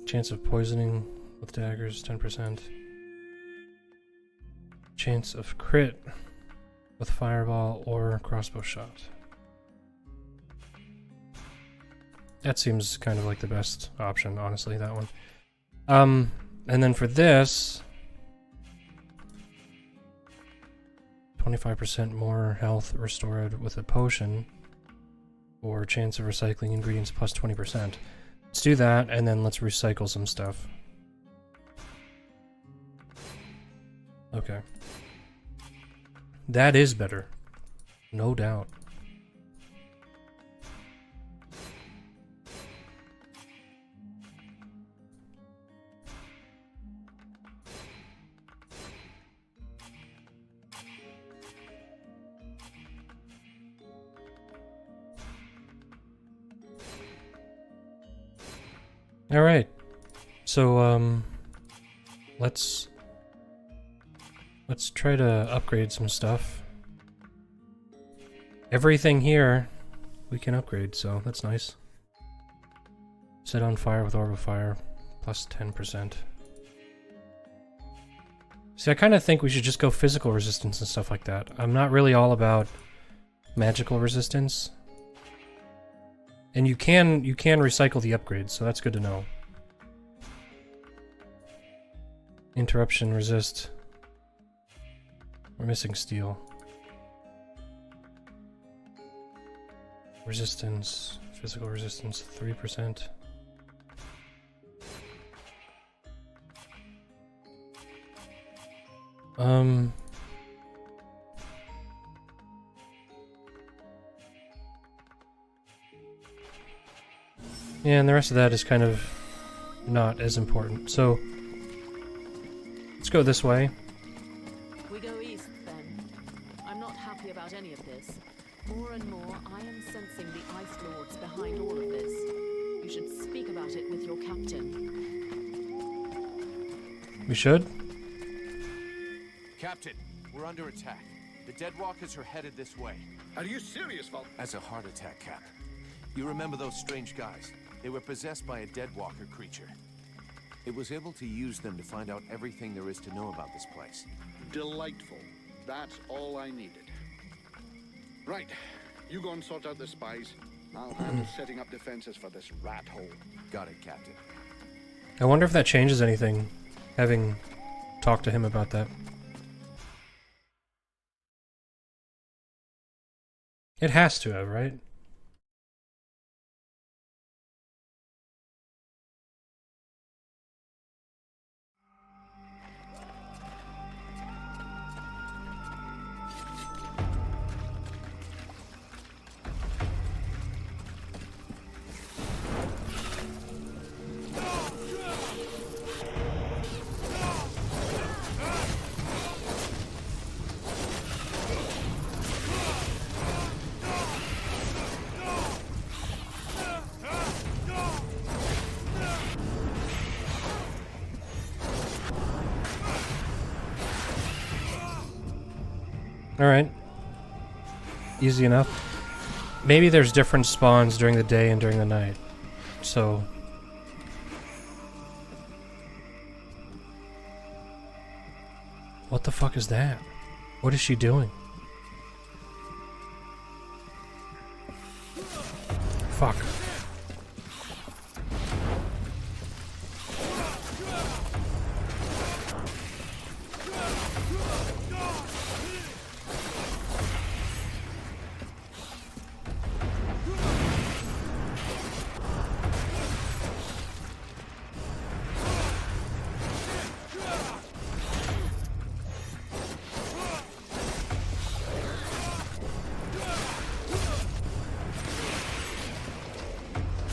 Chance of poisoning with daggers, 10%. Chance of crit with fireball or crossbow shot. That seems kind of like the best option, honestly, that one. And then for this, 25% more health restored with a potion, or chance of recycling ingredients plus 20%. Let's do that, and then let's recycle some stuff. Okay. That is better. No doubt. Alright. So, let's try to upgrade some stuff. Everything here we can upgrade, so that's nice. Set on fire with orb of fire, plus 10%. See, I kind of think we should just go physical resistance and stuff like that. I'm not really all about magical resistance. And you can recycle the upgrades, so that's good to know. Interruption, resist. We're missing steel. Resistance, physical resistance, 3%. Yeah, and the rest of that is kind of not as important. So, let's go this way. We go east, then. I'm not happy about any of this. More and more, I am sensing the Ice Lords behind all of this. You should speak about it with your captain. We should? Captain, we're under attack. The Deadwalkers are headed this way. Are you serious, Val? As a heart attack, Cap. You remember those strange guys? They were possessed by a Deadwalker creature. It was able to use them to find out everything there is to know about this place. Delightful. That's all I needed. Right. You go and sort out the spies. I'll handle setting up defenses for this rat hole. Got it, Captain. I wonder if that changes anything, having talked to him about that. It has to have, right? Alright. Easy enough. Maybe there's different spawns during the day and during the night. So... What the fuck is that? What is she doing? Fuck.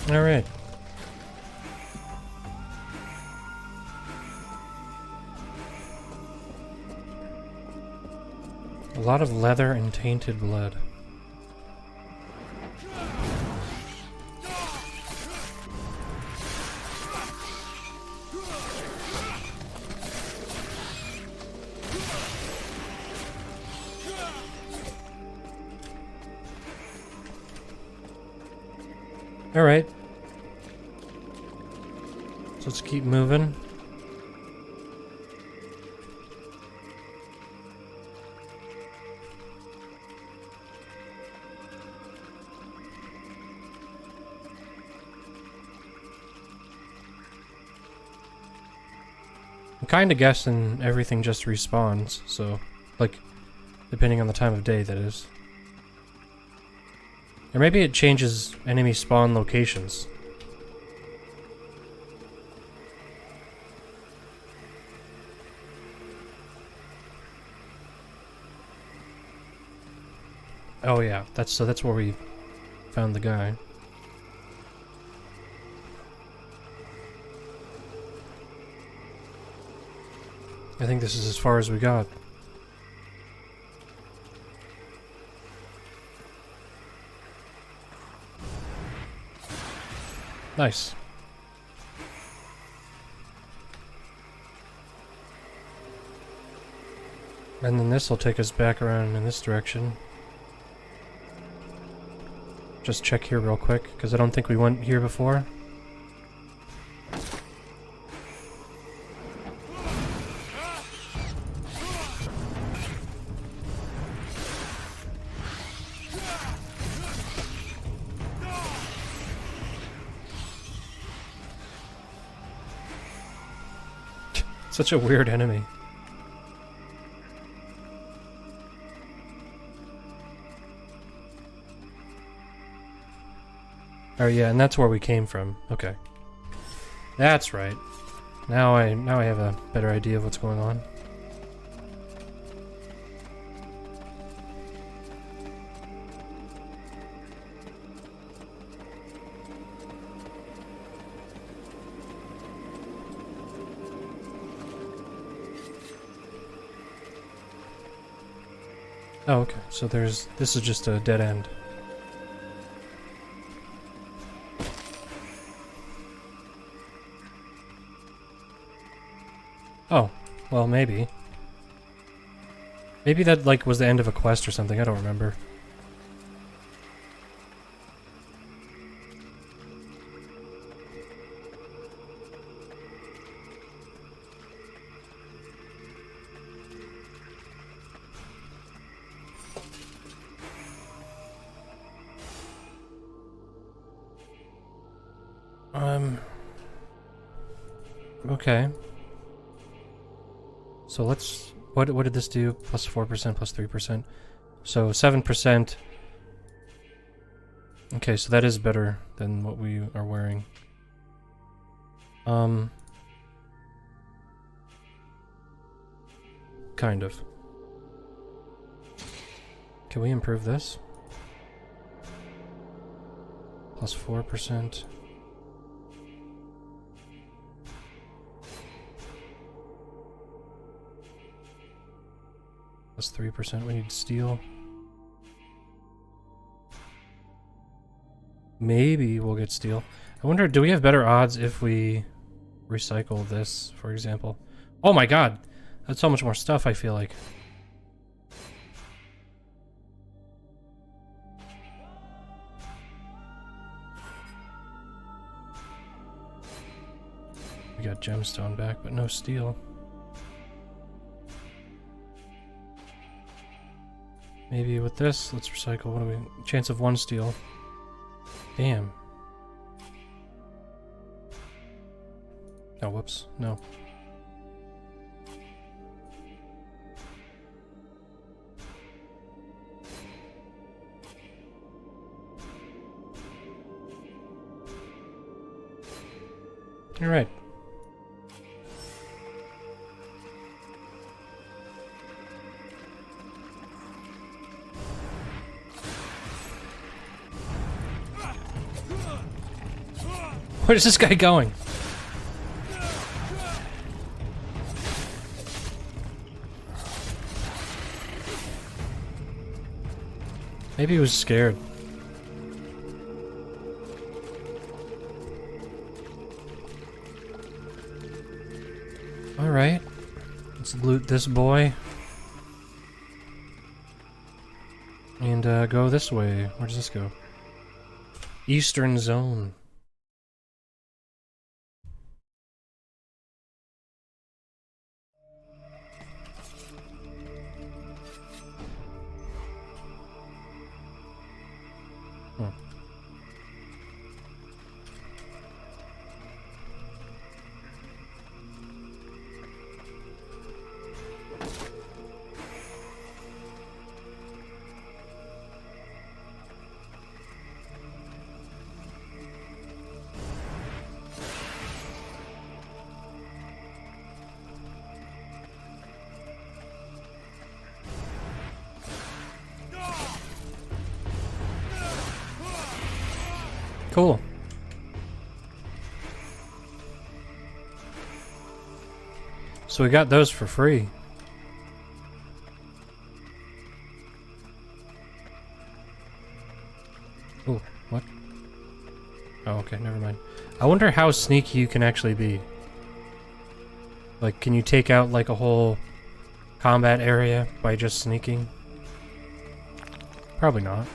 Alright. A lot of leather and tainted blood. Alright. So let's keep moving. I'm kinda guessing everything just respawns, so, like, depending on the time of day, that is. Or maybe it changes enemy spawn locations. Oh yeah, that's where we found the guy. I think this is as far as we got. Nice. And then this will take us back around in this direction. Just check here real quick, because I don't think we went here before. Such a weird enemy. Oh yeah, and that's where we came from. Okay. That's right. Now I have a better idea of what's going on. Oh, okay. So this is just a dead end. Oh, well, maybe. Maybe that, like, was the end of a quest or something, I don't remember. Okay. So let's... What did this do? Plus 4%, plus 3%. So 7%. Okay, so that is better than what we are wearing. Kind of. Can we improve this? Plus 4%. Plus 3%, we need steel. Maybe we'll get steel. I wonder, do we have better odds if we recycle this, for example? Oh my god! That's so much more stuff, I feel like. We got gemstone back, but no steel. Maybe with this, let's recycle. What do we... Chance of 1 steel. Damn. Oh, whoops. No. All right. Where's this guy going? Maybe he was scared. Alright. Let's loot this boy. And go this way. Where does this go? Eastern Zone. Cool. So we got those for free. Oh, what? Oh, okay, never mind. I wonder how sneaky you can actually be. Like, can you take out, like, a whole combat area by just sneaking? Probably not.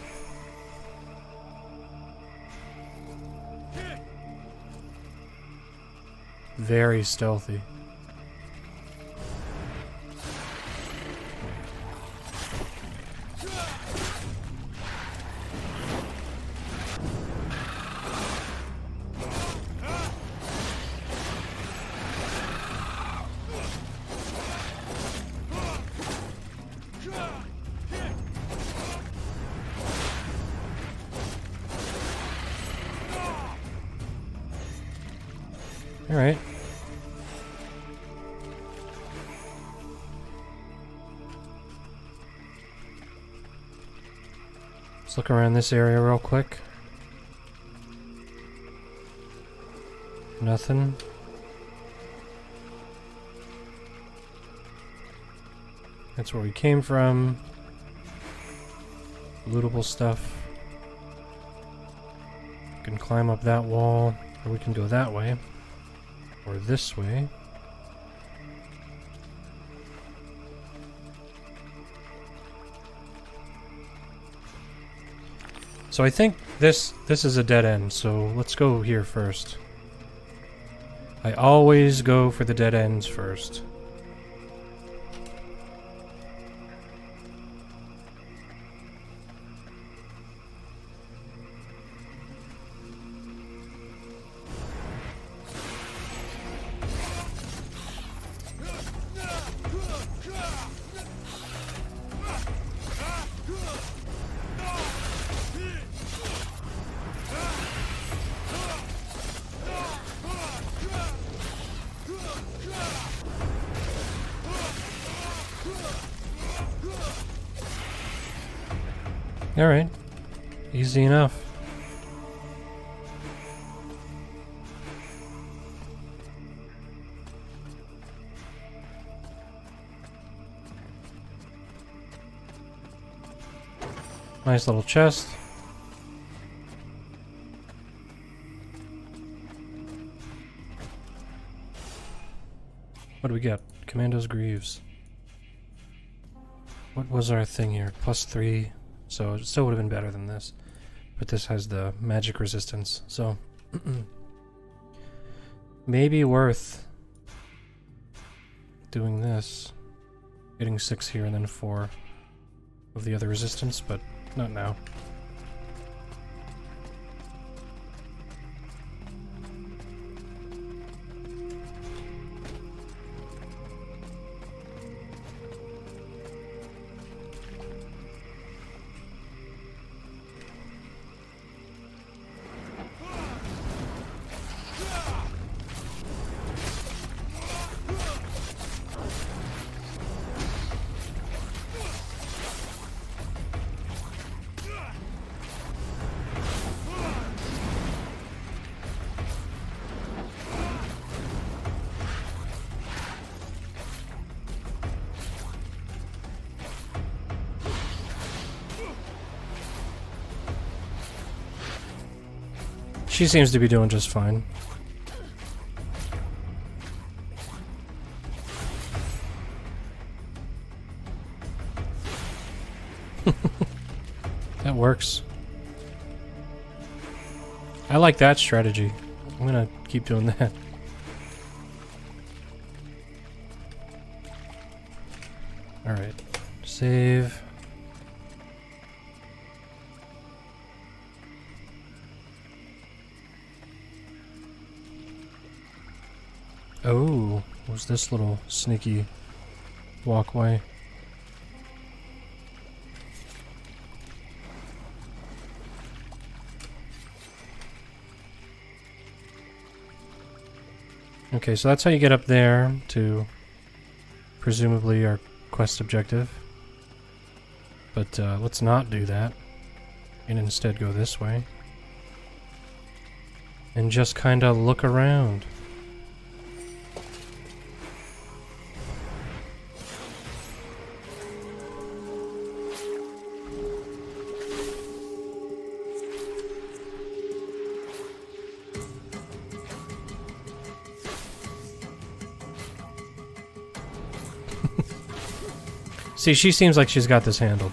Very stealthy. All right. Let's look around this area real quick. Nothing. That's where we came from. Lootable stuff. We can climb up that wall, or we can go that way. Or this way. So I think this is a dead end, so let's go here first. I always go for the dead ends first. Alright. Easy enough. Nice little chest. What do we got? Commando's Greaves. What was our thing here? +3. So it still would have been better than this. But this has the magic resistance, so maybe worth doing this. Getting 6 here and then 4 of the other resistance, but not now. She seems to be doing just fine. That works. I like that strategy. I'm gonna keep doing that. Alright. Save. Oh, what's this little sneaky walkway? Okay, so that's how you get up there to presumably our quest objective. But let's not do that and instead go this way and just kind of look around. See, she seems like she's got this handled.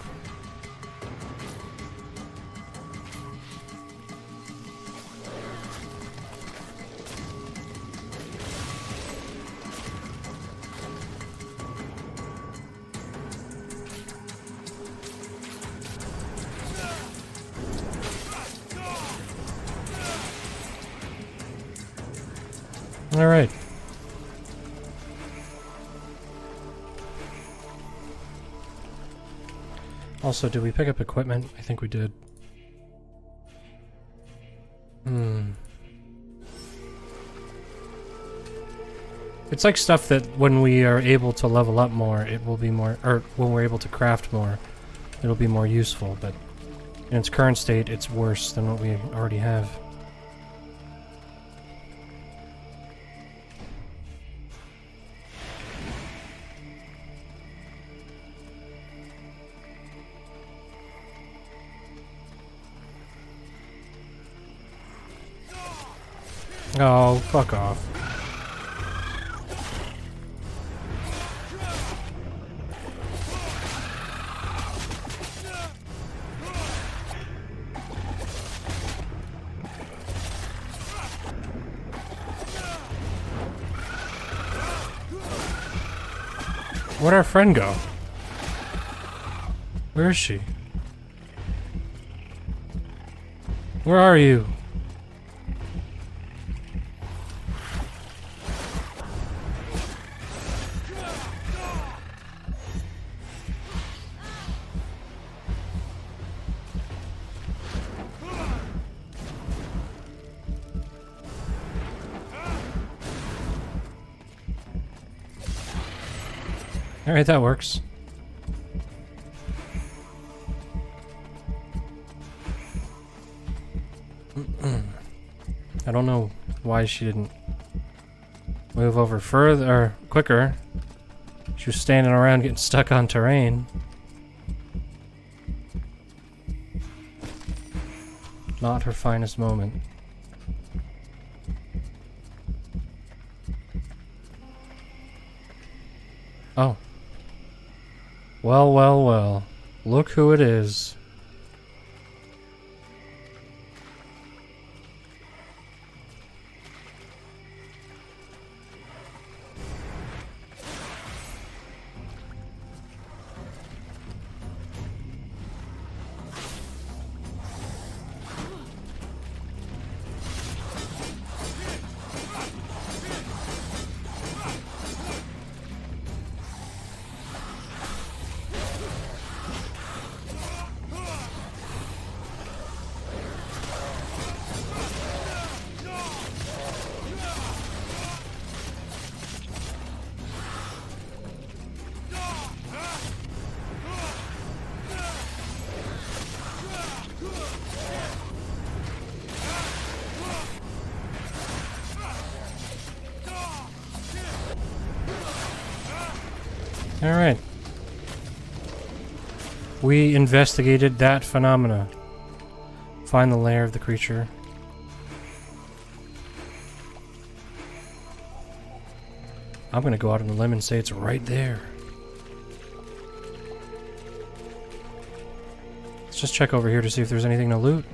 All right. Also, did we pick up equipment? I think we did. It's like stuff that when we are able to level up more, it will be more, or when we're able to craft more, it'll be more useful, but in its current state, it's worse than what we already have. Oh, fuck off. Where'd our friend go? Where is she? Where are you? Alright, that works. I don't know why she didn't move over further, or quicker. She was standing around getting stuck on terrain. Not her finest moment. Oh. Well, well, well. Look who it is. Alright. We investigated that phenomena. Find the lair of the creature. I'm gonna go out on a limb and say it's right there. Let's just check over here to see if there's anything to loot.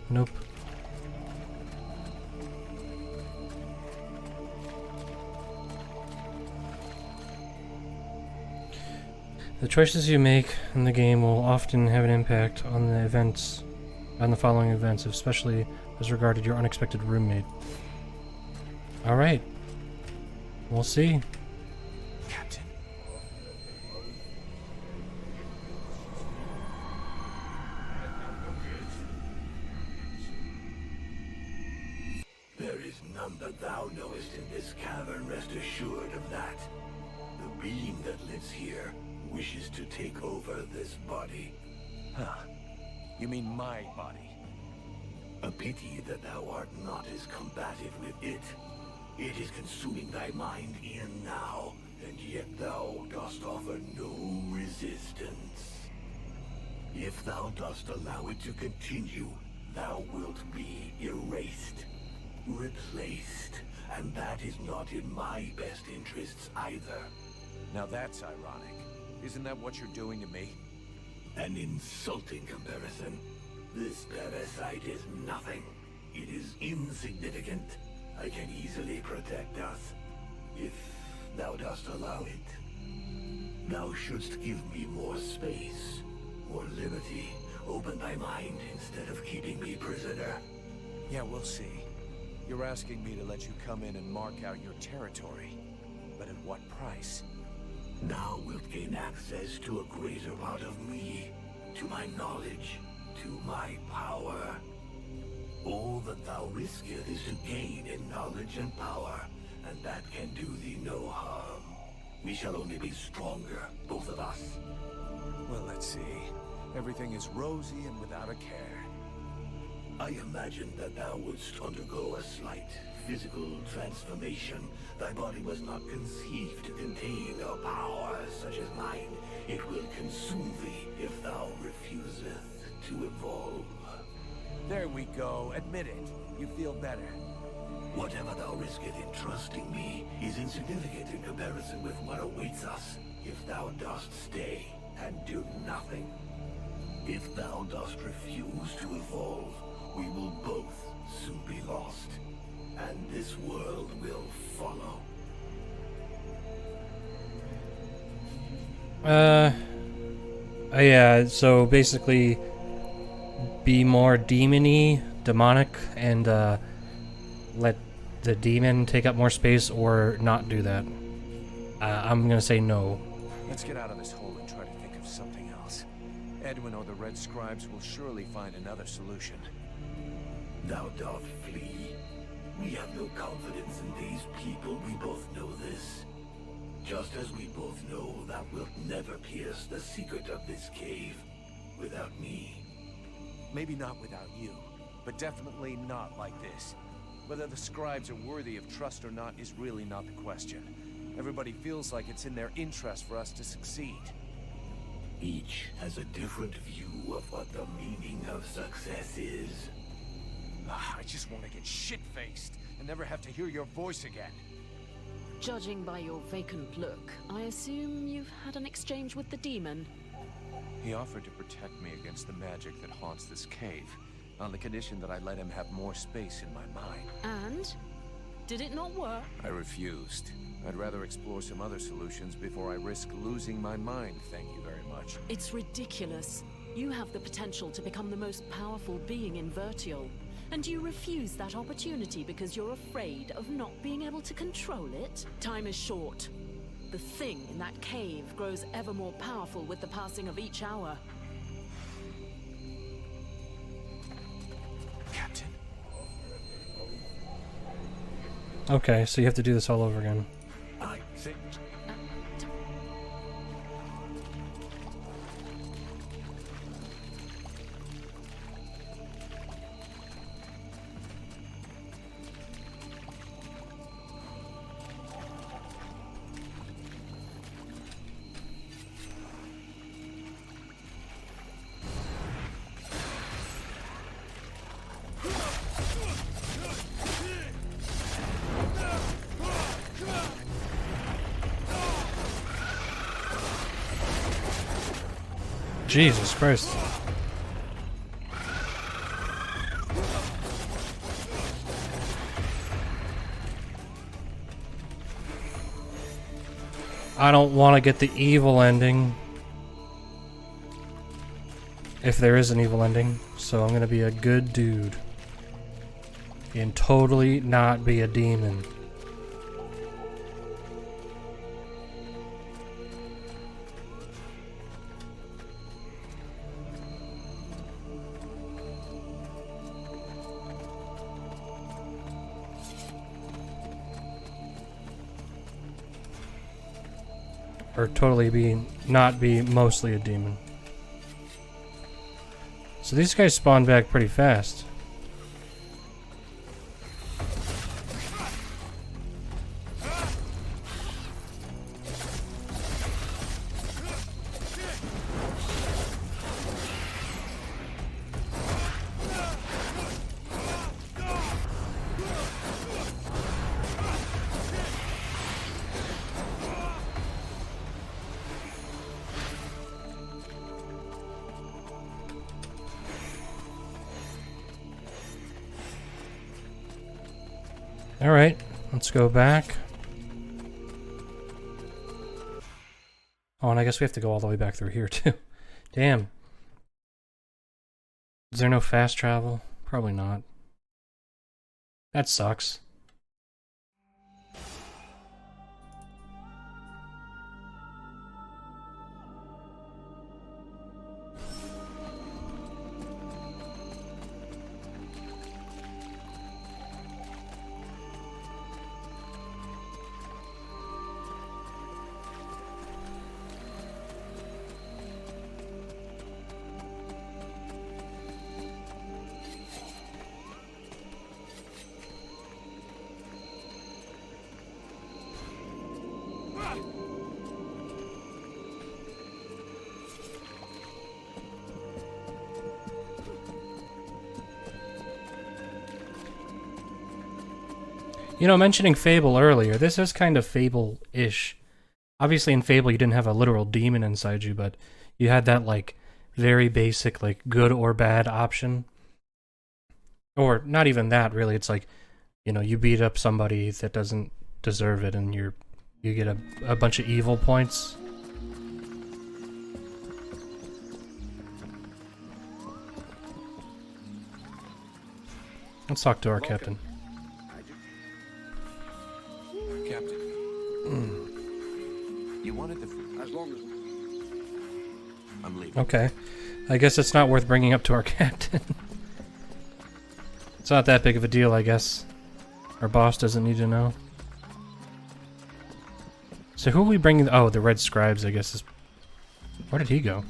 Nope. The choices you make in the game will often have an impact on the events, on the following events, especially as regarded your unexpected roommate. Alright. We'll see. Captain. There is none but thou knowest in this cavern, rest assured of that. The being that lives here wishes to take over this body. Huh. You mean my body? A pity that thou art not as combative with it. It is consuming thy mind e'en now, and yet thou dost offer no resistance. If thou dost allow it to continue, thou wilt be erased, replaced, and that is not in my best interests either. Now that's ironic. Isn't that what you're doing to me? An insulting comparison. This parasite is nothing. It is insignificant. I can easily protect us, if thou dost allow it. Thou shouldst give me more space, more liberty. Open thy mind instead of keeping me prisoner. Yeah, we'll see. You're asking me to let you come in and mark out your territory. But at what price? Thou wilt gain access to a greater part of me, to my knowledge, to my power. All that thou risketh is to gain in knowledge and power, and that can do thee no harm. We shall only be stronger, both of us. Well, let's see. Everything is rosy and without a care. I imagined that thou wouldst undergo a slight physical transformation. Thy body was not conceived to contain a power such as mine. It will consume thee if thou refuseth to evolve. There we go. Admit it. You feel better. Whatever thou risketh in trusting me is insignificant in comparison with what awaits us if thou dost stay and do nothing. If thou dost refuse to evolve, we will both soon be lost, and this world will follow. Yeah, so basically be more demon-y, demonic, and let the demon take up more space, or not do that. I'm gonna say no. Let's get out of this hole and try to think of something else. Edwin or the Red Scribes will surely find another solution. Thou doth flee. We have no confidence in these people, we both know this. Just as we both know thou wilt never pierce the secret of this cave without me. Maybe not without you, but definitely not like this. Whether the scribes are worthy of trust or not is really not the question. Everybody feels like it's in their interest for us to succeed. Each has a different view of what the meaning of success is. I just want to get shit-faced and never have to hear your voice again. Judging by your vacant look, I assume you've had an exchange with the demon. He offered to protect me against the magic that haunts this cave, on the condition that I let him have more space in my mind. And? Did it not work? I refused. I'd rather explore some other solutions before I risk losing my mind, thank you very much. It's ridiculous. You have the potential to become the most powerful being in Vertial. And you refuse that opportunity because you're afraid of not being able to control it? Time is short. The thing in that cave grows ever more powerful with the passing of each hour. Captain. Okay, so you have to do this all over again. I think... Jesus Christ. I don't want to get the evil ending. If there is an evil ending. So I'm going to be a good dude. And totally not be a demon. Or totally not be mostly a demon. So these guys spawn back pretty fast. Alright, let's go back. Oh, and I guess we have to go all the way back through here, too. Damn. Is there no fast travel? Probably not. That sucks. You know, mentioning Fable earlier, this is kind of Fable-ish. Obviously in Fable you didn't have a literal demon inside you, but you had that, like, very basic, like, good or bad option. Or not even that, really. It's like, you know, you beat up somebody that doesn't deserve it and you get a bunch of evil points. Let's talk to our captain. Captain. You wanted the food? As long as... I'm leaving. Okay. I guess it's not worth bringing up to our captain. It's not that big of a deal, I guess. Our boss doesn't need to know. So who are we bringing? Oh, the Red Scribes, I guess is... Where did he go?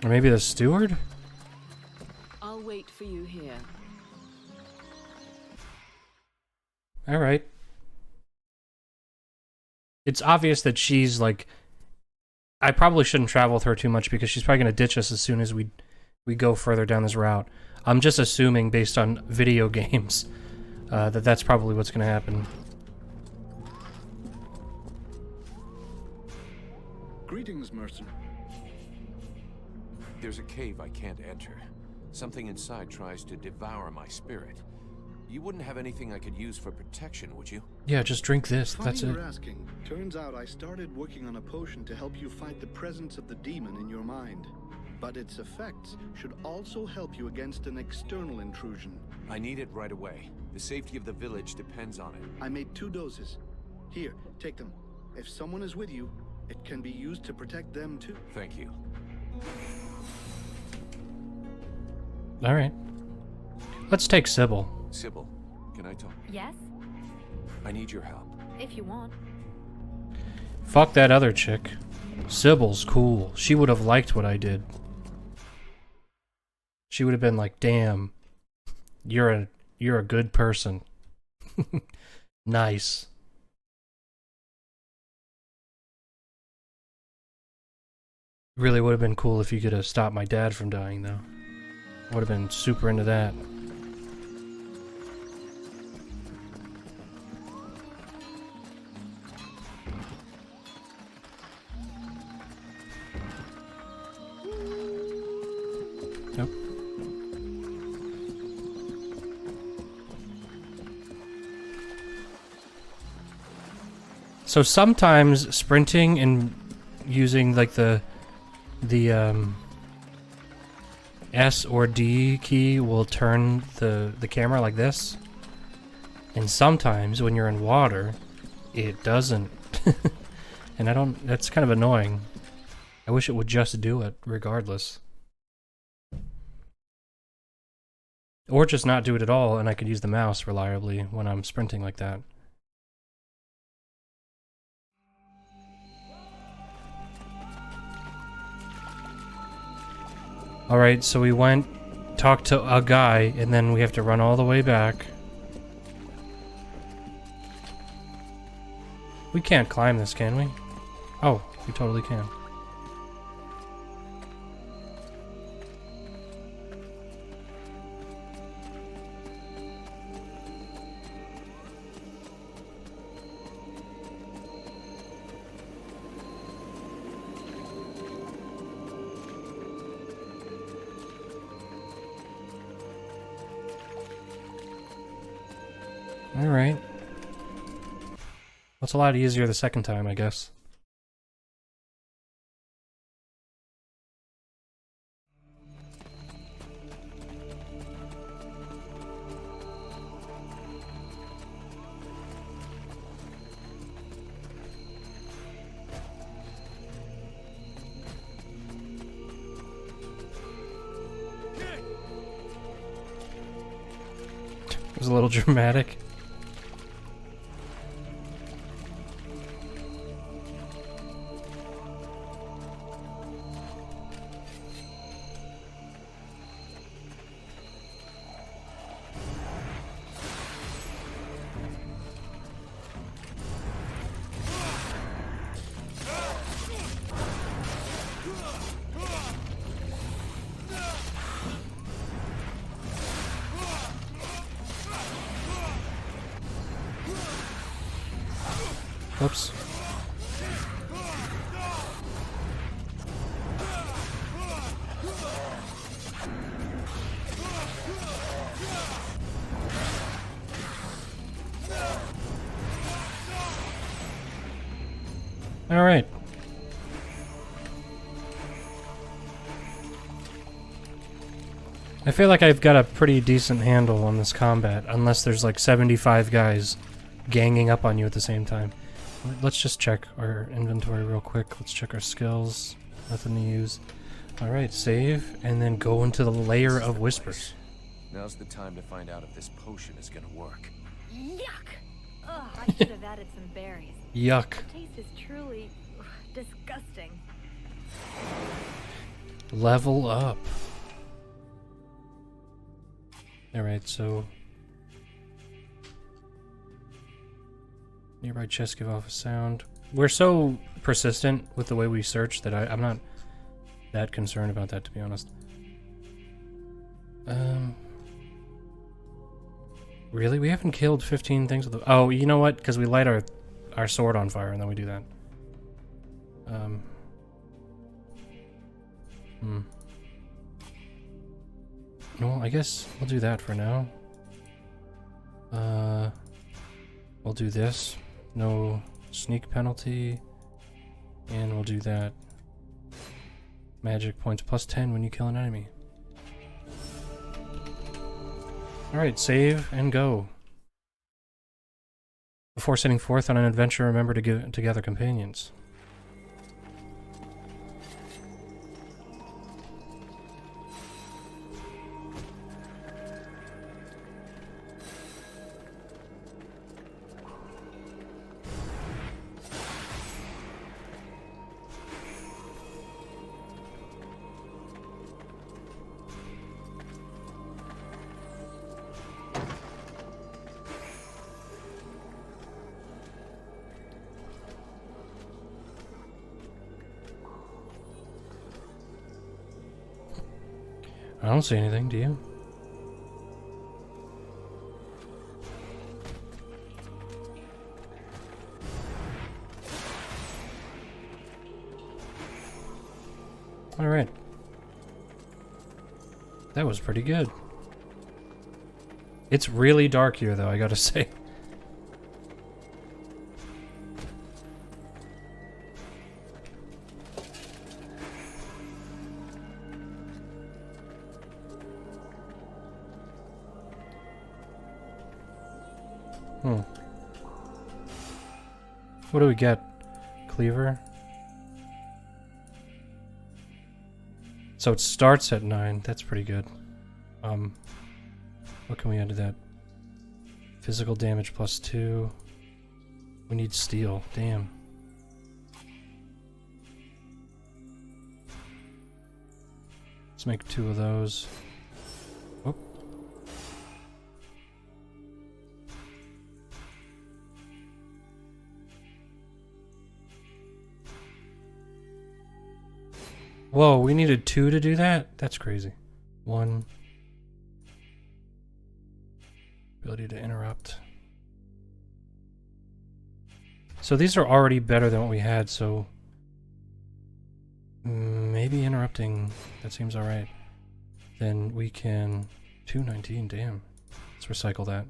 Or maybe the steward? I'll wait for you here. Alright. It's obvious that she's like... I probably shouldn't travel with her too much because she's probably going to ditch us as soon as we go further down this route. I'm just assuming, based on video games, that that's probably what's going to happen. Greetings, merchant. There's a cave I can't enter. Something inside tries to devour my spirit. You wouldn't have anything I could use for protection, would you? Yeah, just drink this. That's it. Funny you're asking. Turns out I started working on a potion to help you fight the presence of the demon in your mind. But its effects should also help you against an external intrusion. I need it right away. The safety of the village depends on it. I made 2 doses. Here, take them. If someone is with you, it can be used to protect them too. Thank you. Alright. Let's take Sybil. Sybil, can I talk? Yes? I need your help. If you want. Fuck that other chick. Sybil's cool. She would have liked what I did. She would have been like, damn, you're a good person. Nice. Really would have been cool if you could have stopped my dad from dying, though. Would have been super into that. Nope. So sometimes sprinting and using like the S or D key will turn the camera like this. And sometimes when you're in water, it doesn't. And that's kind of annoying. I wish it would just do it regardless. Or just not do it at all and I could use the mouse reliably when I'm sprinting like that. Alright, so we went, talked to a guy, and then we have to run all the way back. We can't climb this, can we? Oh, we totally can. Alright. That's a lot easier the second time, I guess. It was a little dramatic. Whoops. All right. I feel like I've got a pretty decent handle on this combat, unless there's like 75 guys ganging up on you at the same time. Let's just check our inventory real quick. Let's check our skills. Nothing to use. Alright, save, and then go into the layer of whispers. Now's the time to find out if this potion is gonna work. Yuck! Ugh, I should have added some berries. Yuck. The taste is truly disgusting. Level up. Alright, so... nearby chests give off a sound. We're so persistent with the way we search that I'm not that concerned about that, to be honest. Really? We haven't killed 15 things with the... oh, you know what? Because we light our sword on fire and then we do that. Well, I guess we'll do that for now. We'll do this. No sneak penalty. And we'll do that. Magic points plus 10 when you kill an enemy. Alright, save and go. Before setting forth on an adventure, remember to gather companions. I don't see anything, do you? Alright. That was pretty good. It's really dark here, though, I gotta say. What do we get? Cleaver? So it starts at 9. That's pretty good. What can we add to that? Physical damage plus 2. We need steel. Damn. Let's make 2 of those. Whoop. Whoa, we needed 2 to do that? That's crazy. 1. Ability to interrupt. So these are already better than what we had, so... maybe interrupting, that seems alright. Then we can... 219, damn. Let's recycle that.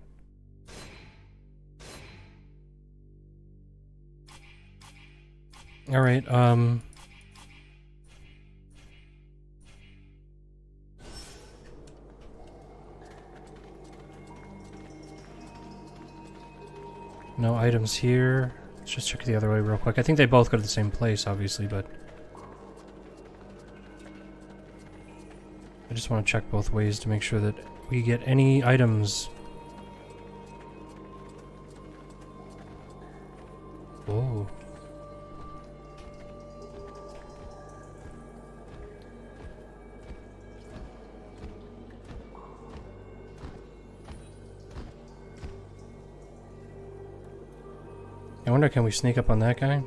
Alright, no items here. Let's just check the other way real quick. I think they both go to the same place, obviously, but I just want to check both ways to make sure that we get any items. Whoa. I wonder, can we sneak up on that guy?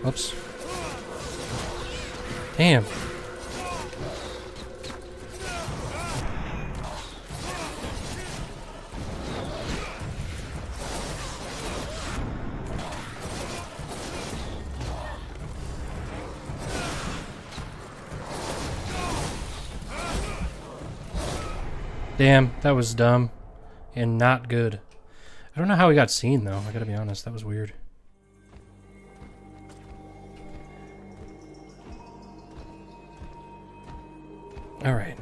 Oops. Damn. Damn, that was dumb. And not good. I don't know how we got seen, though. I gotta be honest, that was weird. Alright.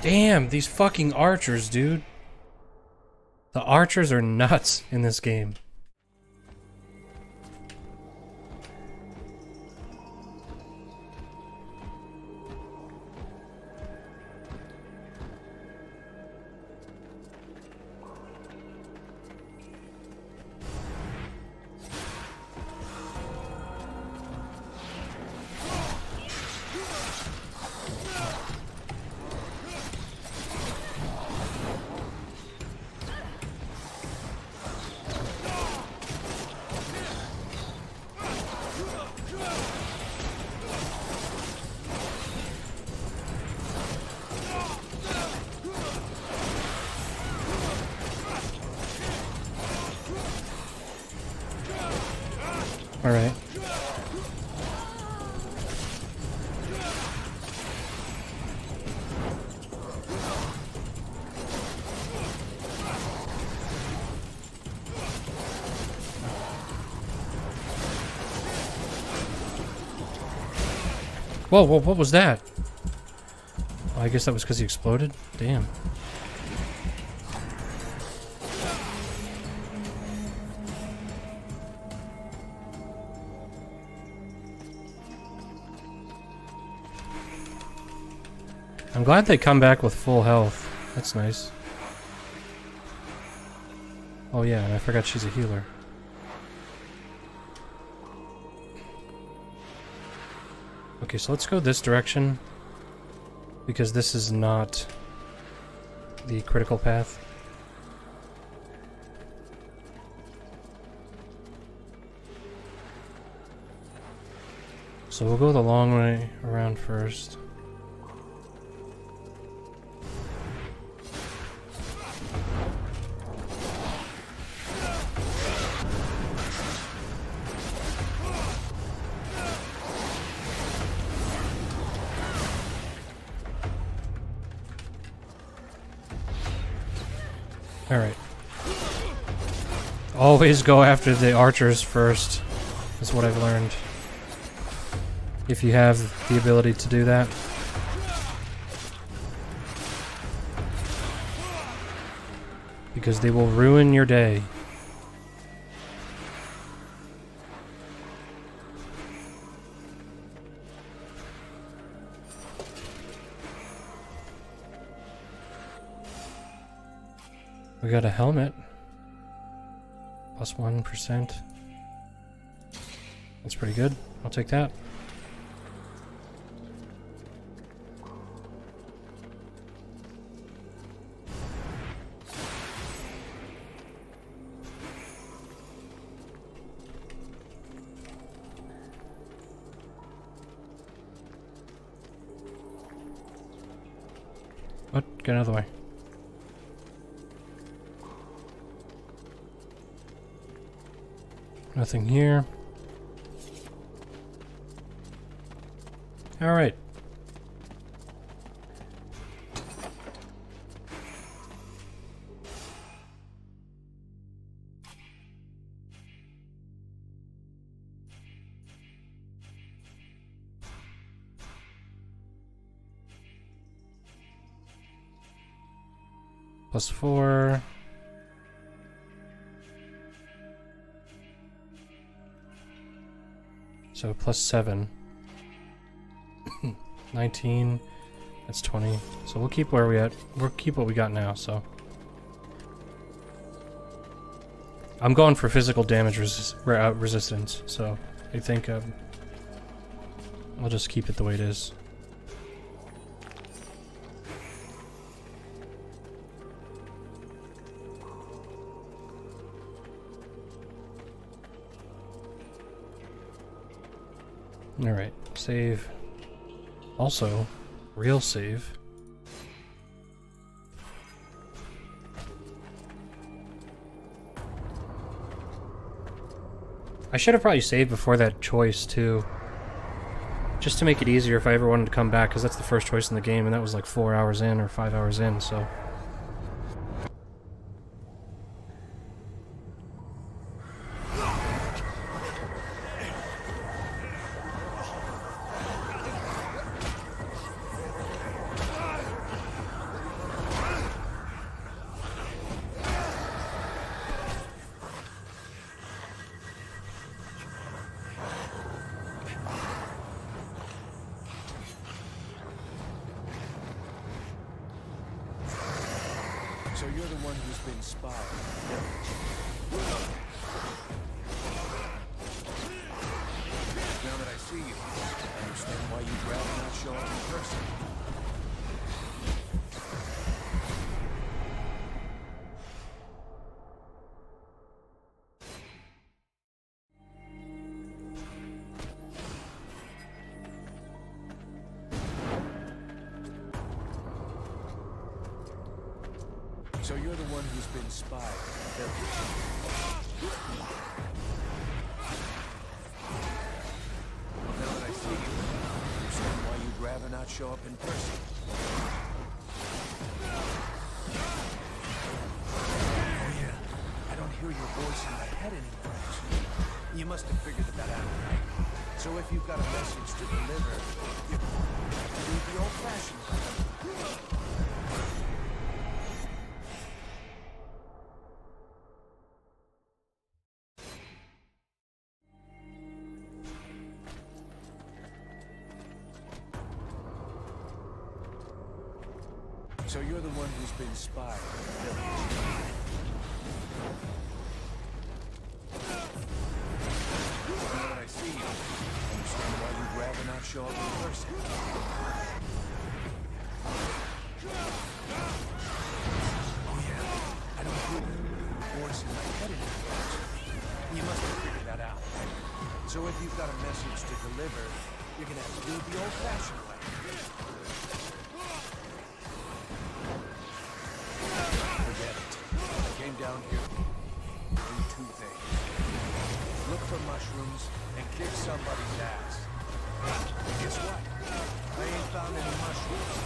Damn, these fucking archers, dude. The archers are nuts in this game. Alright. Whoa, whoa, what was that? Oh, I guess that was because he exploded? Damn. I'm glad they come back with full health. That's nice. Oh yeah, and I forgot she's a healer. Okay, so let's go this direction, because this is not the critical path. So we'll go the long way around first. Alright. Always go after the archers first, is what I've learned. If you have the ability to do that. Because they will ruin your day. We got a helmet. Plus 1%. That's pretty good. I'll take that. What? Get out of the way. Nothing here. All right. Plus 4. So plus 7. 19. That's 20. So we'll keep where we at. We'll keep what we got now, so. I'm going for physical damage resistance, so I think I'll just keep it the way it is. Alright, save. Also, real save. I should have probably saved before that choice, too. Just to make it easier if I ever wanted to come back, because that's the first choice in the game, and that was like 4 hours in or 5 hours in, so... So you're the one who's been spied. Now that I see you, I understand why you'd rather not show up in person. So you're the one who's been spied. Now that I see you, I understand why you'd rather not show up in person. Oh yeah, I don't hear your voice in my head anymore. You must have figured that out, right? So if you've got a message to deliver, you do the old-fashioned way. So you're the one who's been spied. Now that I see you, I understand why you'd rather not show up in person. Oh yeah, I don't hear the voice in my head anymore. You must have figured that out. So if you've got a message to deliver, you're gonna have to do it the old-fashioned way. Forget it. I came down here to do two things. Look for mushrooms and kick somebody's ass. Guess what? I ain't found any mushrooms.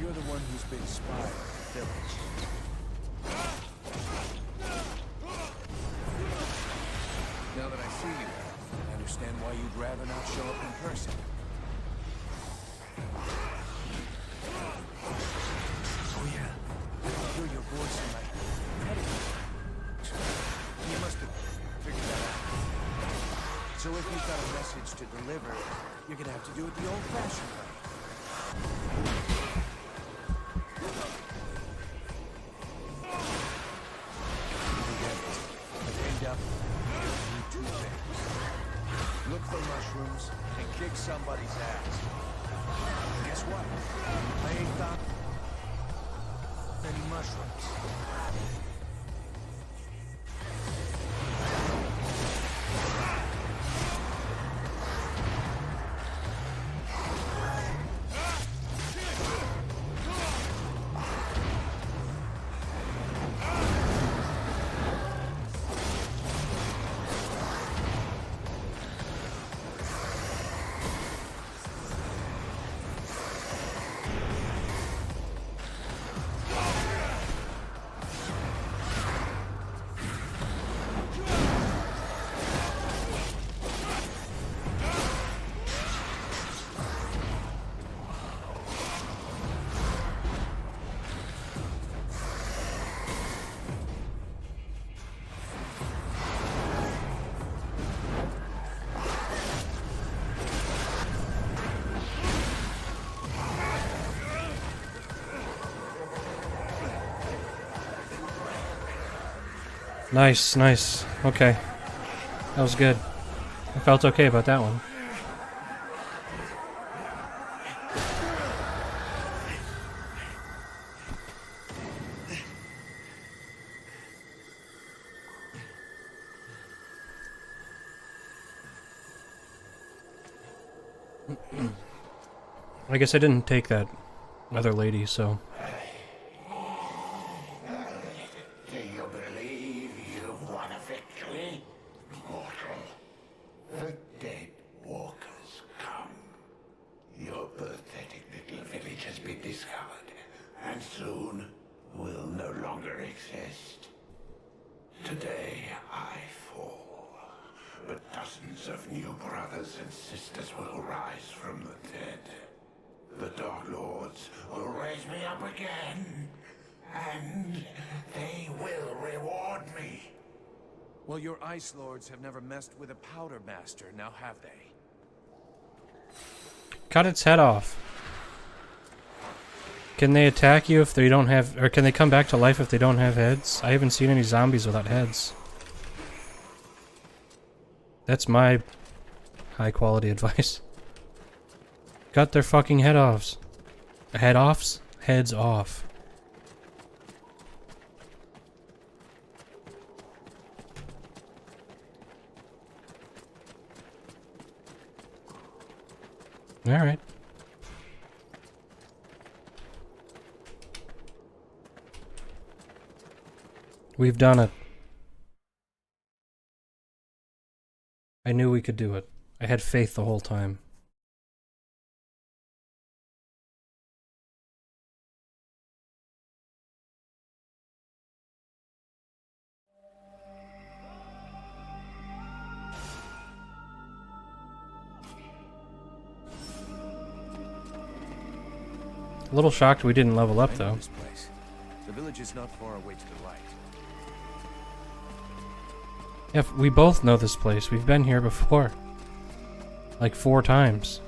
you're the one who's been spying on the village. Now that I see you, I understand why you'd rather not show up in person. Oh yeah, I can hear your voice in my head. You must have figured that out. So if you've got a message to deliver, you're gonna have to do it the old-fashioned way. Look for mushrooms and kick somebody's ass. Guess what? I ain't got any mushrooms. Nice, nice. Okay. That was good. I felt okay about that one. I guess I didn't take that other lady, so... Well, your Ice Lords have never messed with a Powder Master, now have they? Cut its head off. Can they attack you if they don't have... Or can they come back to life if they don't have heads? I haven't seen any zombies without heads. That's my high-quality advice. Cut their fucking head-offs. Head-offs? Heads off. Alright. We've done it. I knew we could do it. I had faith the whole time. A little shocked we didn't level up, though. This place. The village is not far away to the right. Yeah, we both know this place. We've been here before. Like 4 times.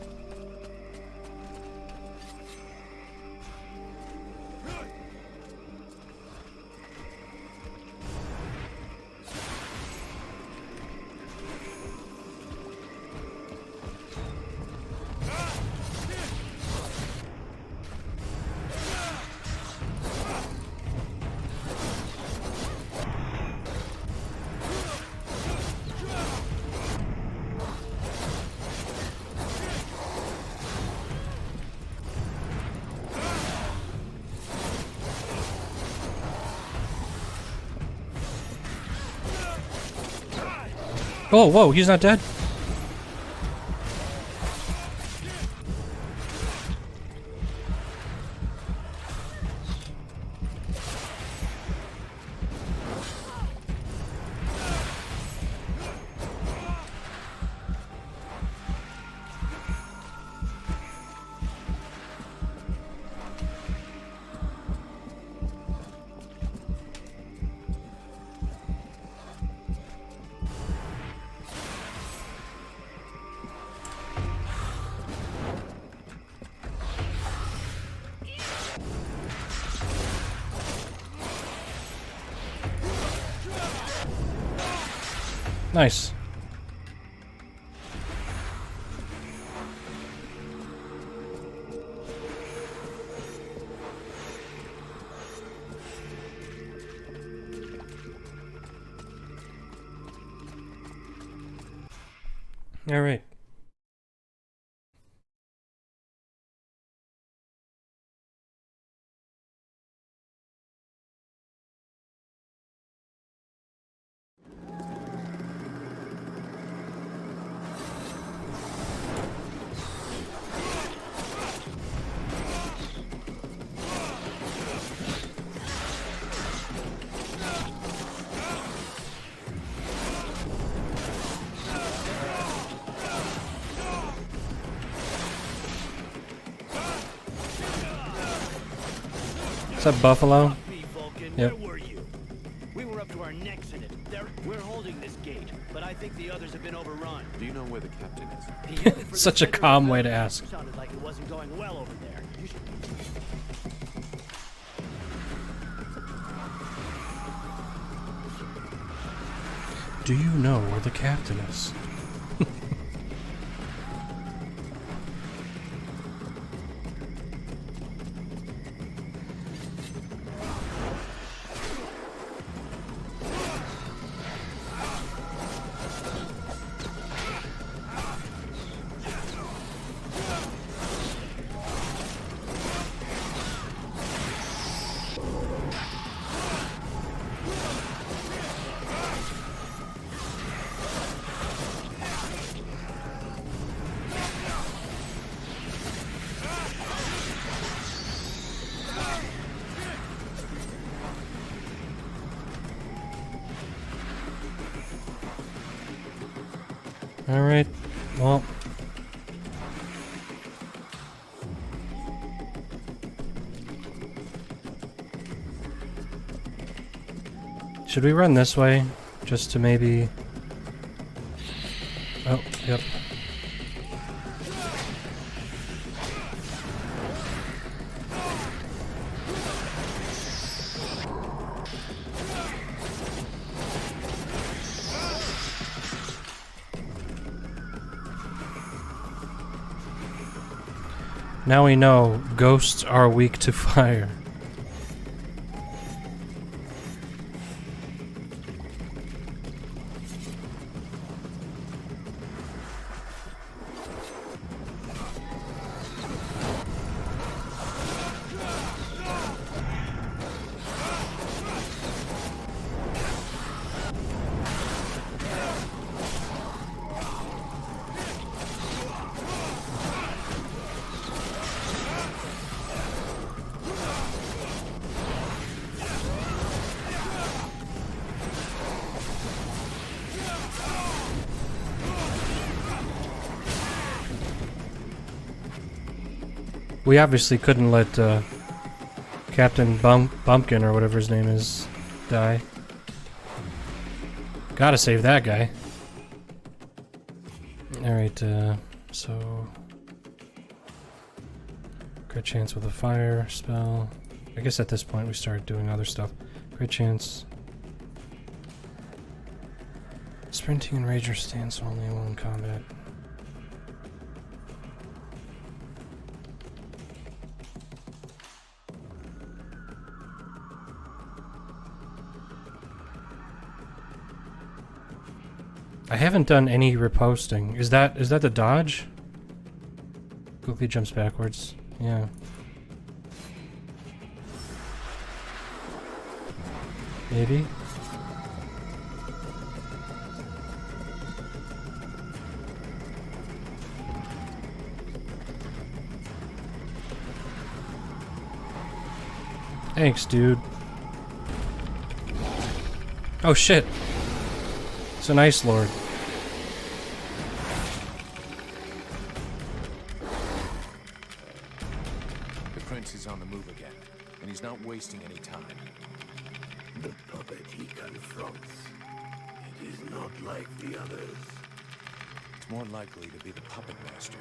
Oh, whoa, he's not dead? Nice. All right. What's up, Buffalo? Yep. Where were you? We were up to our necks in it. We're holding this gate, but I think the others have been overrun. Do you know where the captain is? Such a calm way to ask. Sounded like it wasn't going well over there. You should... Do you know where the captain is? Alright, well. Should we run this way? Just to maybe... Oh, yep. Now we know ghosts are weak to fire. We obviously couldn't let Captain Bumpkin, or whatever his name is, die. Gotta save that guy. Alright, so... Crit chance with a fire spell. I guess at this point we start doing other stuff. Crit chance. Sprinting and Rager stance only in one combat. I haven't done any reposting. Is that the dodge? Quickly jumps backwards. Yeah. Maybe. Thanks, dude. Oh shit. It's an Ice Lord. The prince is on the move again, and he's not wasting any time. The puppet he confronts. It is not like the others. It's more likely to be the puppet master.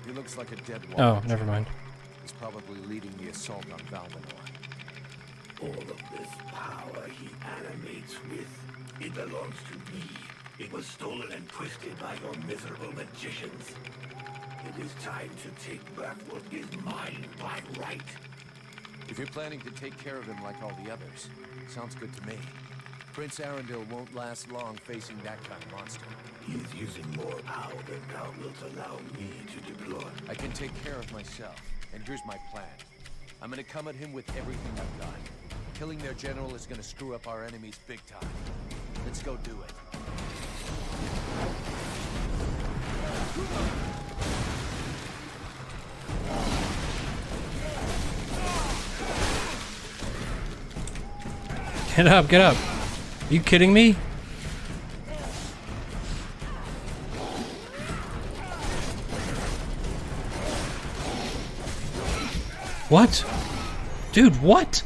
He looks like a dead Oh, walker. never mind. He's probably leading the assault on Valvanor. All of this power he animates with, it belongs to me. It was stolen and twisted by your miserable magicians. It is time to take back what is mine by right. If you're planning to take care of him like all the others, sounds good to me. Prince Arundel won't last long facing that kind of monster. He is using more power than thou wilt allow me to deploy. I can take care of myself, and here's my plan. I'm gonna come at him with everything I've got. Killing their general is gonna screw up our enemies big time. Let's go do it. Get up, get up. Are you kidding me? What? Dude, what?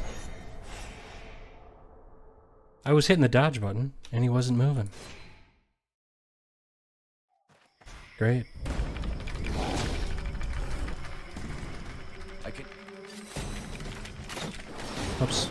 I was hitting the dodge button, and he wasn't moving. Great. I can... Oops.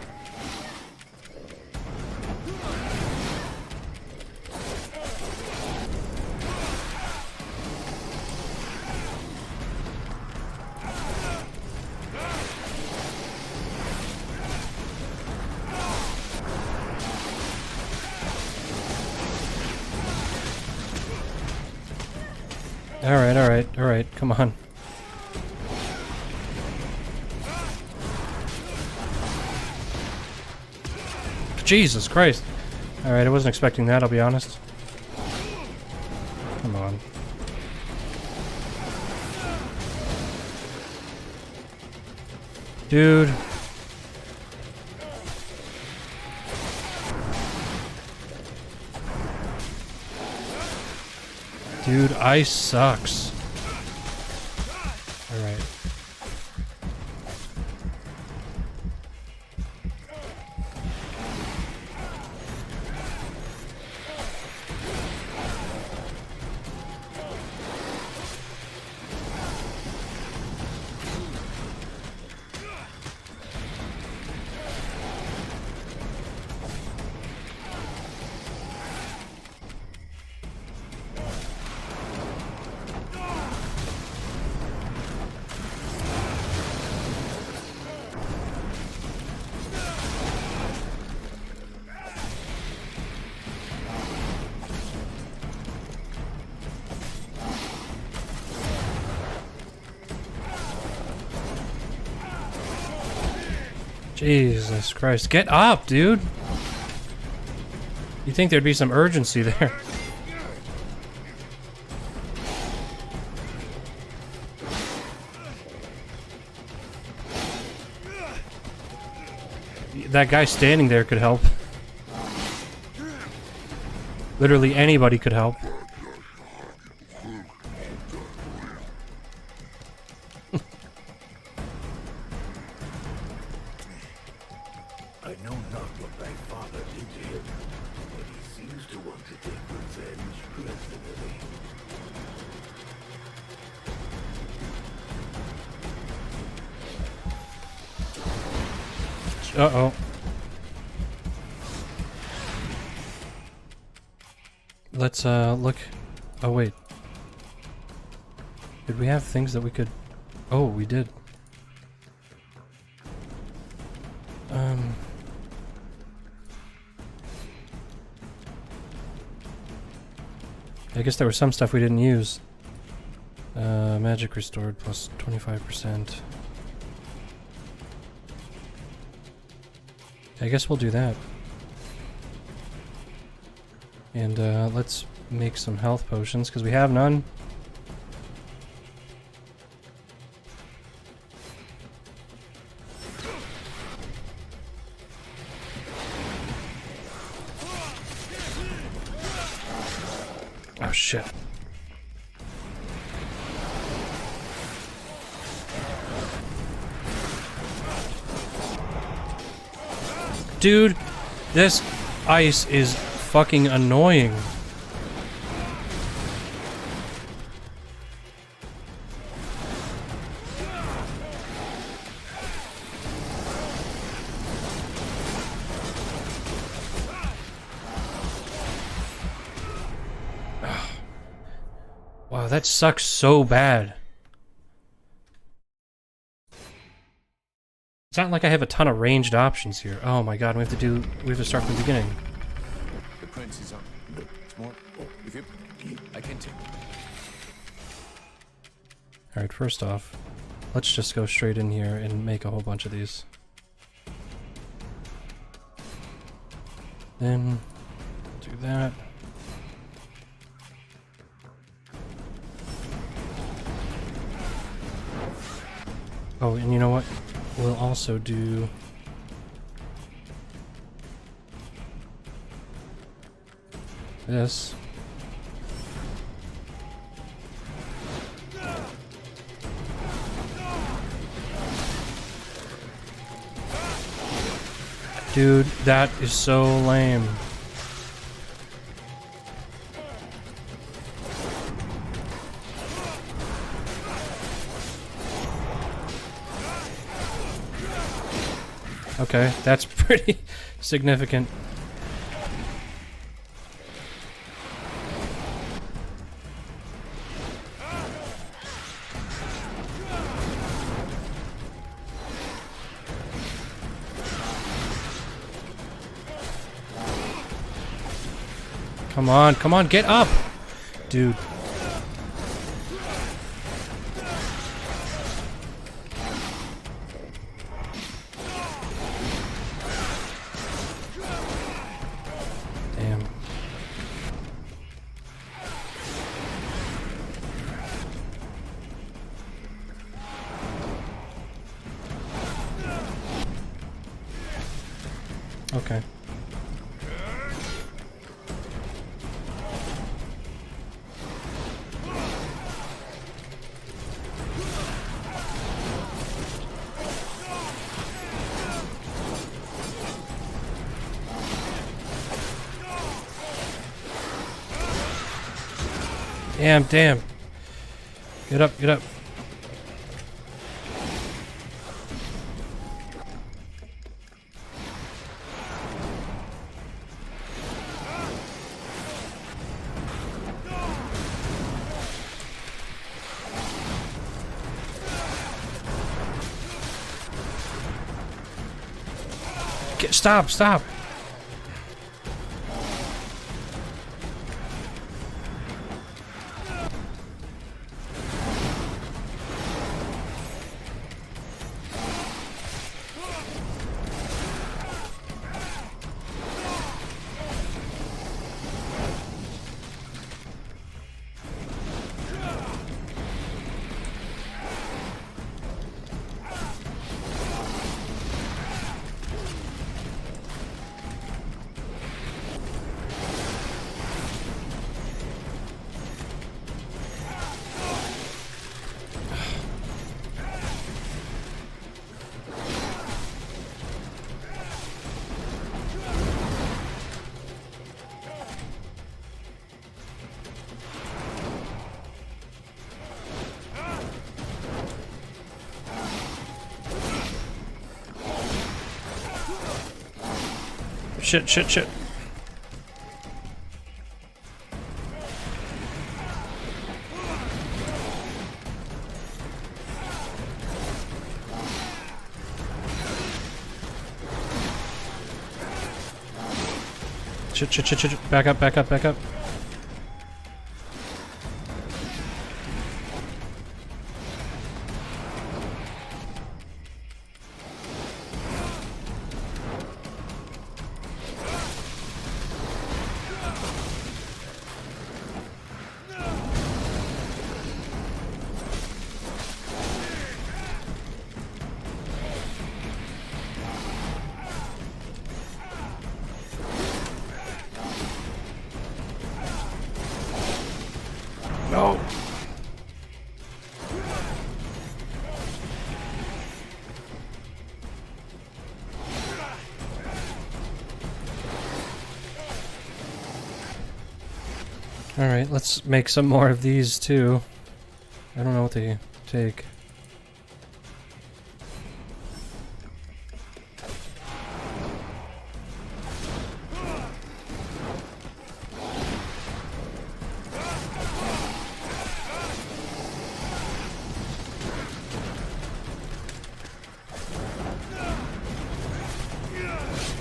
Alright, come on. Jesus Christ. Alright, I wasn't expecting that, I'll be honest. Come on. Dude. Dude, ice sucks. Alright. Jesus Christ. Get up, dude! You'd think there'd be some urgency there. That guy standing there could help. Literally anybody could help. I know not what thy father did to him, but he seems to want to take revenge personally. Uh-oh. Let's, look... Oh, wait. Did we have things that we could... Oh, we did. I guess there was some stuff we didn't use. Magic restored plus 25%. I guess we'll do that. And let's make some health potions, because we have none. Oh shit. Dude, this ice is fucking annoying. Wow, that sucks so bad. It's not like I have a ton of ranged options here. Oh my god, we have to start from the beginning. The prince is on. It's more. If you, I can take. Alright, first off, let's just go straight in here and make a whole bunch of these. Then, do that. Oh, and you know what? We'll also do... this. Dude, that is so lame. Okay, that's pretty significant. Come on, get up! Dude. Damn. Okay. Damn. Get up. Stop. Shit. Shit. Back up. No. Alright, let's make some more of these too. I don't know what they take.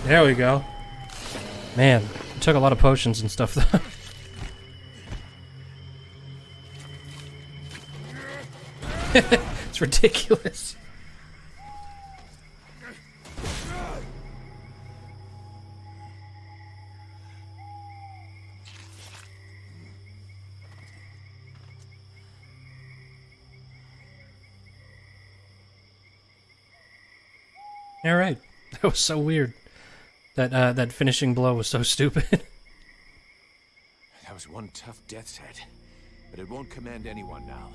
There we go. Man, it took a lot of potions and stuff though. It's ridiculous. All right, that was so weird. That finishing blow was so stupid. That was one tough death's head, but it won't command anyone now.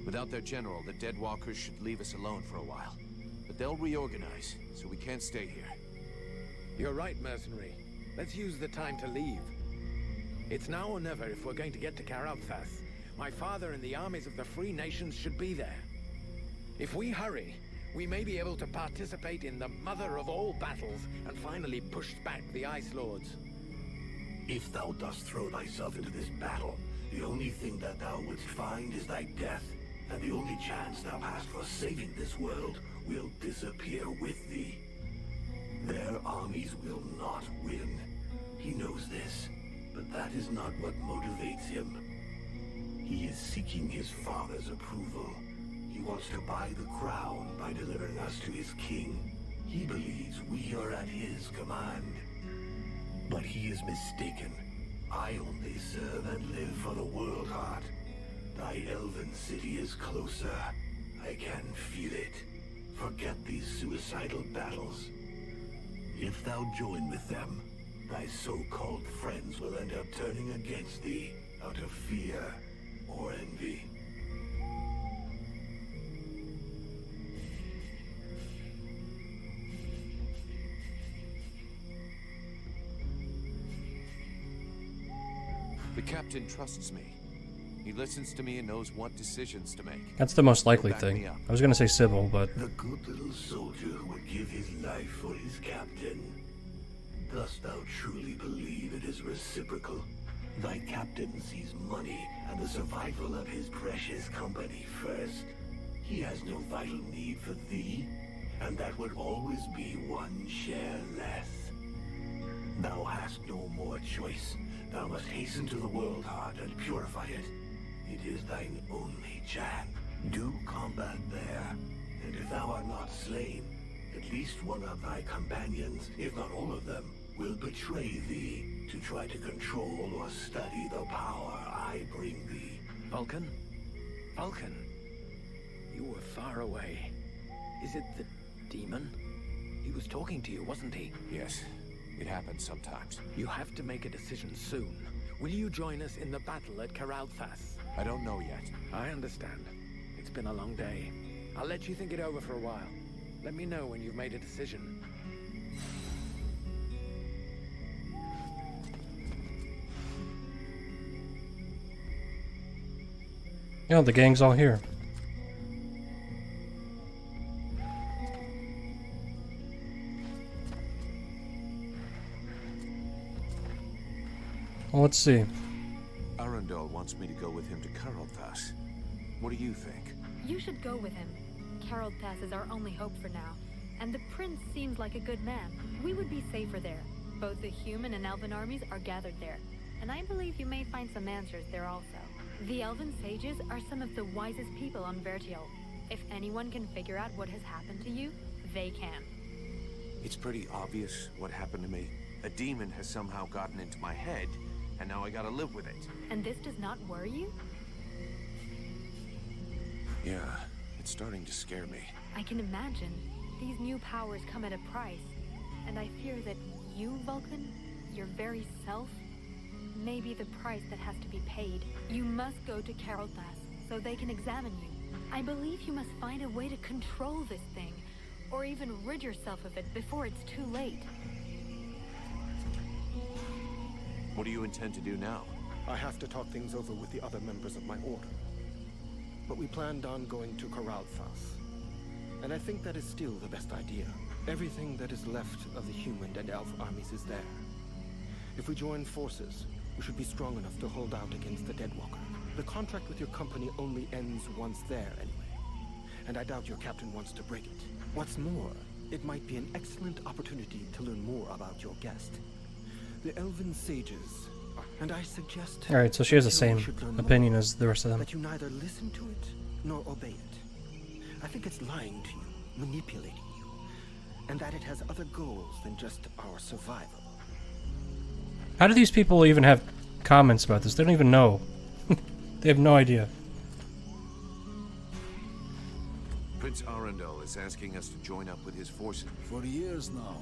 Without their general, the Deadwalkers should leave us alone for a while. But they'll reorganize, so we can't stay here. You're right, mercenary. Let's use the time to leave. It's now or never if we're going to get to Karalthas. My father and the armies of the Free Nations should be there. If we hurry, we may be able to participate in the mother of all battles and finally push back the Ice Lords. If thou dost throw thyself into this battle, the only thing that thou wouldst find is thy death, and the only chance thou hast for saving this world will disappear with thee. Their armies will not win. He knows this, but that is not what motivates him. He is seeking his father's approval. He wants to buy the crown by delivering us to his king. He believes we are at his command. But he is mistaken. I only serve and live for the World Heart. Thy elven city is closer. I can feel it. Forget these suicidal battles. If thou join with them, thy so-called friends will end up turning against thee out of fear or envy. The captain trusts me. He listens to me and knows what decisions to make. That's the most likely He'll back thing. me up. I was gonna say Sybil, but The good little soldier who would give his life for his captain. Dost thou truly believe it is reciprocal? Thy captain sees money and the survival of his precious company first. He has no vital need for thee, and that would always be one share less. Thou hast no more choice. Thou must hasten to the World Heart and purify it. It is thine only chance. Do combat there, and if thou art not slain, at least one of thy companions, if not all of them, will betray thee to try to control or study the power I bring thee. Vulcan? Vulcan? You were far away. Is it the demon? He was talking to you, wasn't he? Yes, it happens sometimes. You have to make a decision soon. Will you join us in the battle at Karalthas? I don't know yet. I understand. It's been a long day. I'll let you think it over for a while. Let me know when you've made a decision. you know, the gang's all here. Well, let's see. Arundel wants me to go with him to Karalthas. What do you think? You should go with him. Karalthas is our only hope for now, and the prince seems like a good man. We would be safer there. Both the human and elven armies are gathered there, and I believe you may find some answers there also. The elven sages are some of the wisest people on Vertial. If anyone can figure out what has happened to you, they can. It's pretty obvious what happened to me. A demon has somehow gotten into my head, and now I gotta live with it. And this does not worry you? Yeah, it's starting to scare me. I can imagine. These new powers come at a price, and I fear that you, Vulcan, your very self, may be the price that has to be paid. You must go to Karalthas so they can examine you. I believe you must find a way to control this thing, or even rid yourself of it before it's too late. What do you intend to do now? I have to talk things over with the other members of my order. But we planned on going to Karalthas. And I think that is still the best idea. Everything that is left of the human and elf armies is there. If we join forces, we should be strong enough to hold out against the Deadwalker. The contract with your company only ends once there anyway. And I doubt your captain wants to break it. What's more, it might be an excellent opportunity to learn more about your guest. The elven sages, and I suggest... Alright, so she has the that same you should learn opinion more, as the rest of them. that you neither listen to it nor obey it. I think it's lying to you, manipulating you, and that it has other goals than just our survival. How do these people even have comments about this? They don't even know. They have no idea. Prince Arundel is asking us to join up with his forces. For years now,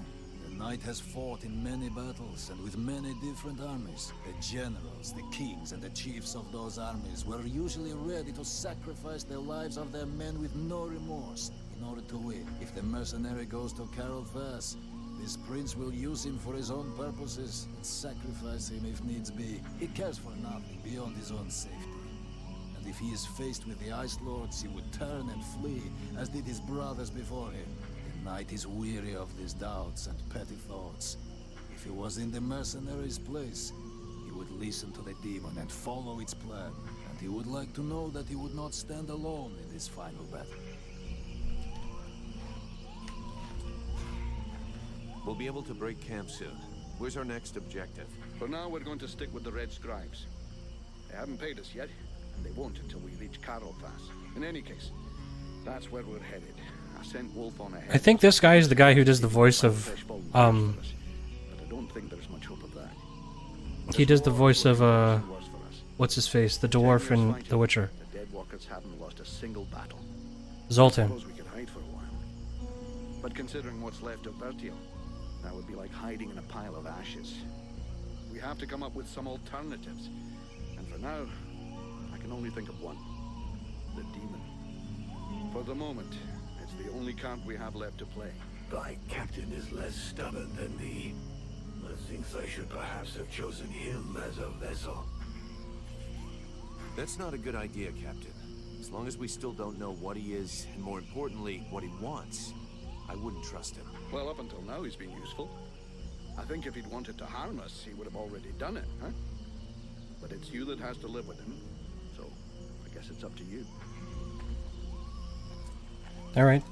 the knight has fought in many battles and with many different armies. The generals, the kings, and the chiefs of those armies were usually ready to sacrifice the lives of their men with no remorse in order to win. If the mercenary goes to Carolthas, this prince will use him for his own purposes and sacrifice him if needs be. He cares for nothing beyond his own safety. And if he is faced with the Ice Lords, he would turn and flee, as did his brothers before him. The knight is weary of these doubts and petty thoughts. If he was in the mercenary's place, he would listen to the demon and follow its plan. And he would like to know that he would not stand alone in this final battle. We'll be able to break camp soon. Where's our next objective? For now, we're going to stick with the Red Scribes. They haven't paid us yet, and they won't until we reach Carolthas. In any case, that's where we're headed. I sent Wolf on ahead. I think this guy is the guy who does the voice of, But I don't think there's much hope of that. he does the voice of, what's his face? The dwarf in The Witcher. The Deadwalkers haven't lost a single battle. Zoltan. Suppose we could hide for a while. But considering what's left of Bertiel, that would be like hiding in a pile of ashes. We have to come up with some alternatives. And for now, I can only think of one. The demon. For the moment, it's the only card we have left to play. Thy captain is less stubborn than thee. Methinks I should perhaps have chosen him as a vessel. That's not a good idea, Captain. As long as we still don't know what he is, and more importantly, what he wants, I wouldn't trust him. Well, up until now, he's been useful. I think if he'd wanted to harm us, he would have already done it, huh? But it's you that has to live with him, so I guess it's up to you. Alright.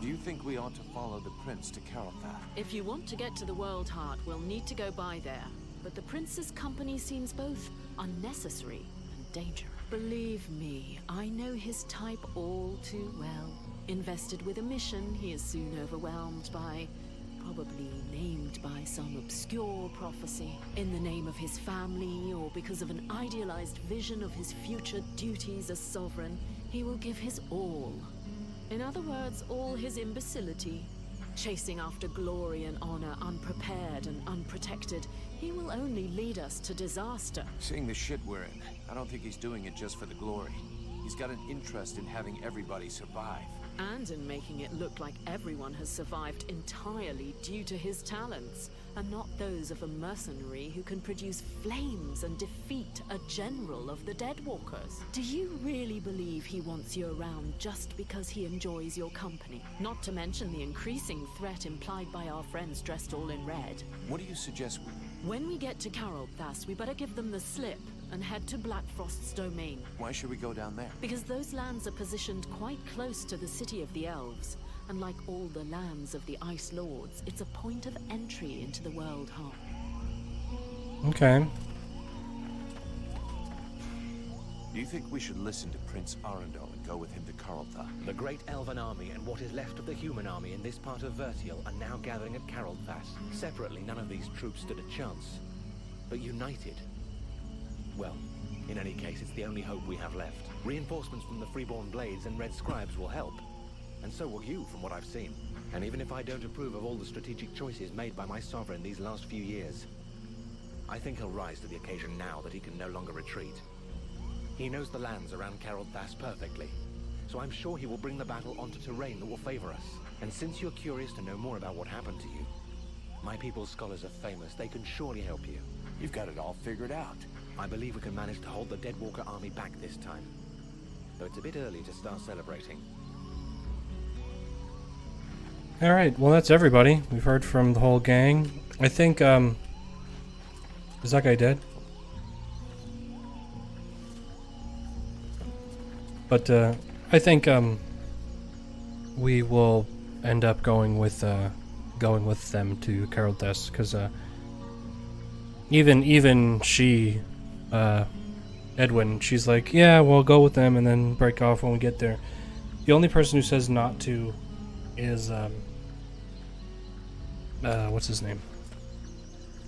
Do you think we ought to follow the prince to Carolthas? If you want to get to the World Heart, we'll need to go by there. But the prince's company seems both unnecessary and dangerous. Believe me, I know his type all too well. Invested with a mission, he is soon overwhelmed by, probably named by some obscure prophecy. In the name of his family, or because of an idealized vision of his future duties as sovereign, he will give his all. In other words, all his imbecility. Chasing after glory and honor, unprepared and unprotected, he will only lead us to disaster. Seeing the shit we're in, I don't think he's doing it just for the glory. He's got an interest in having everybody survive. And in making it look like everyone has survived entirely due to his talents, and not those of a mercenary who can produce flames and defeat a general of the Deadwalkers. Do you really believe he wants you around just because he enjoys your company? Not to mention the increasing threat implied by our friends dressed all in red. What do you suggest we... When we get to Carolthas, we better give them the slip and head to Blackfrost's domain. Why should we go down there? Because those lands are positioned quite close to the city of the elves. And like all the lands of the Ice Lords, it's a point of entry into the World Heart. Okay. Do you think we should listen to Prince Arundel and go with him to Carolthas? The great elven army and what is left of the human army in this part of Vertiel are now gathering at Carolthas. Separately, none of these troops stood a chance. But united... well, in any case, it's the only hope we have left. Reinforcements from the Freeborn Blades and Red Scribes will help. And so will you, from what I've seen. And even if I don't approve of all the strategic choices made by my sovereign these last few years, I think he'll rise to the occasion now that he can no longer retreat. He knows the lands around Carolthas perfectly, so I'm sure he will bring the battle onto terrain that will favor us. And since you're curious to know more about what happened to you, my people's scholars are famous. They can surely help you. You've got it all figured out. I believe we can manage to hold the Deadwalker army back this time. Though it's a bit early to start celebrating. Alright, well that's everybody. We've heard from the whole gang. I think, is that guy dead? But I think we will end up going with them to Carolthas, because even she, Edwin, she's like, yeah, we'll go with them and then break off when we get there. The only person who says not to is what's his name?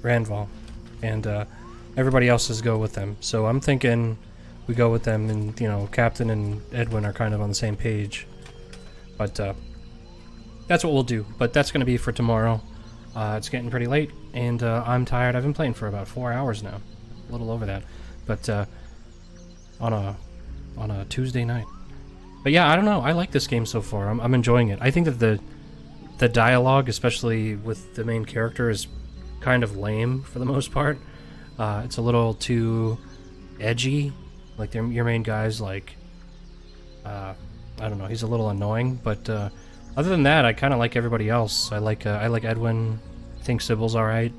Ranval, and everybody else says go with them. So I'm thinking we go with them, and you know, Captain and Edwin are kind of on the same page. But that's what we'll do. But that's going to be for tomorrow. It's getting pretty late, and I'm tired. I've been playing for about 4 hours now, a little over that. But on a Tuesday night. But yeah, I don't know. I like this game so far. I'm enjoying it. I think that the dialogue, especially with the main character, is kind of lame for the most part. It's a little too edgy. Like your main guy's like, I don't know. He's a little annoying, but other than that, I kind of like everybody else. I like Edwin. I think Sybil's all right,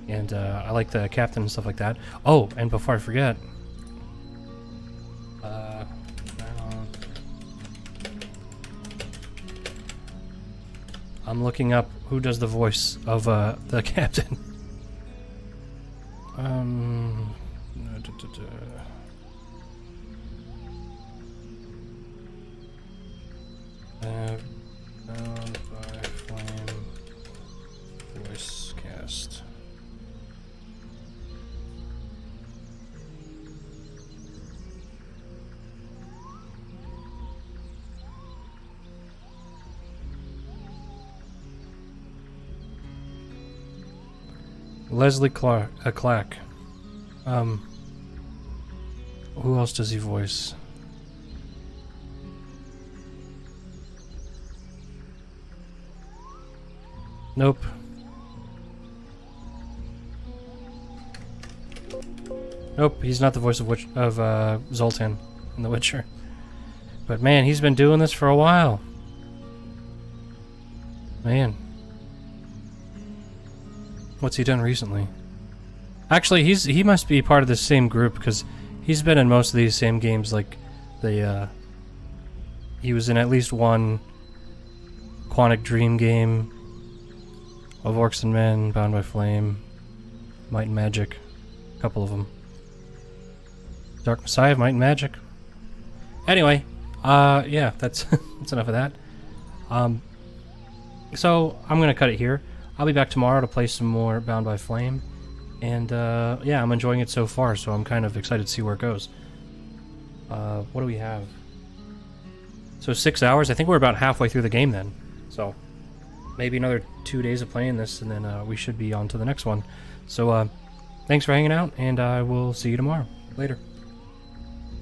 and I like the captain and stuff like that. Oh, and before I forget, I'm looking up who does the voice of the captain. Bound by Flame voice cast. Leslie Clack. Who else does he voice? Nope. Nope, he's not the voice of Zoltan in The Witcher. But man, he's been doing this for a while. Man. What's he done recently? Actually, he must be part of the same group, because he's been in most of these same games. Like he was in at least one Quantic Dream game, of Orcs and Men, Bound by Flame, Might and Magic, a couple of them. Dark Messiah, Might and Magic. Anyway, yeah, that's that's enough of that. So I'm gonna cut it here. I'll be back tomorrow to play some more Bound by Flame, and yeah, I'm enjoying it so far. So I'm kind of excited to see where it goes. What do we have? So 6 hours. I think we're about halfway through the game then. So maybe another 2 days of playing this, and then we should be on to the next one. So thanks for hanging out, and I will see you tomorrow. Later.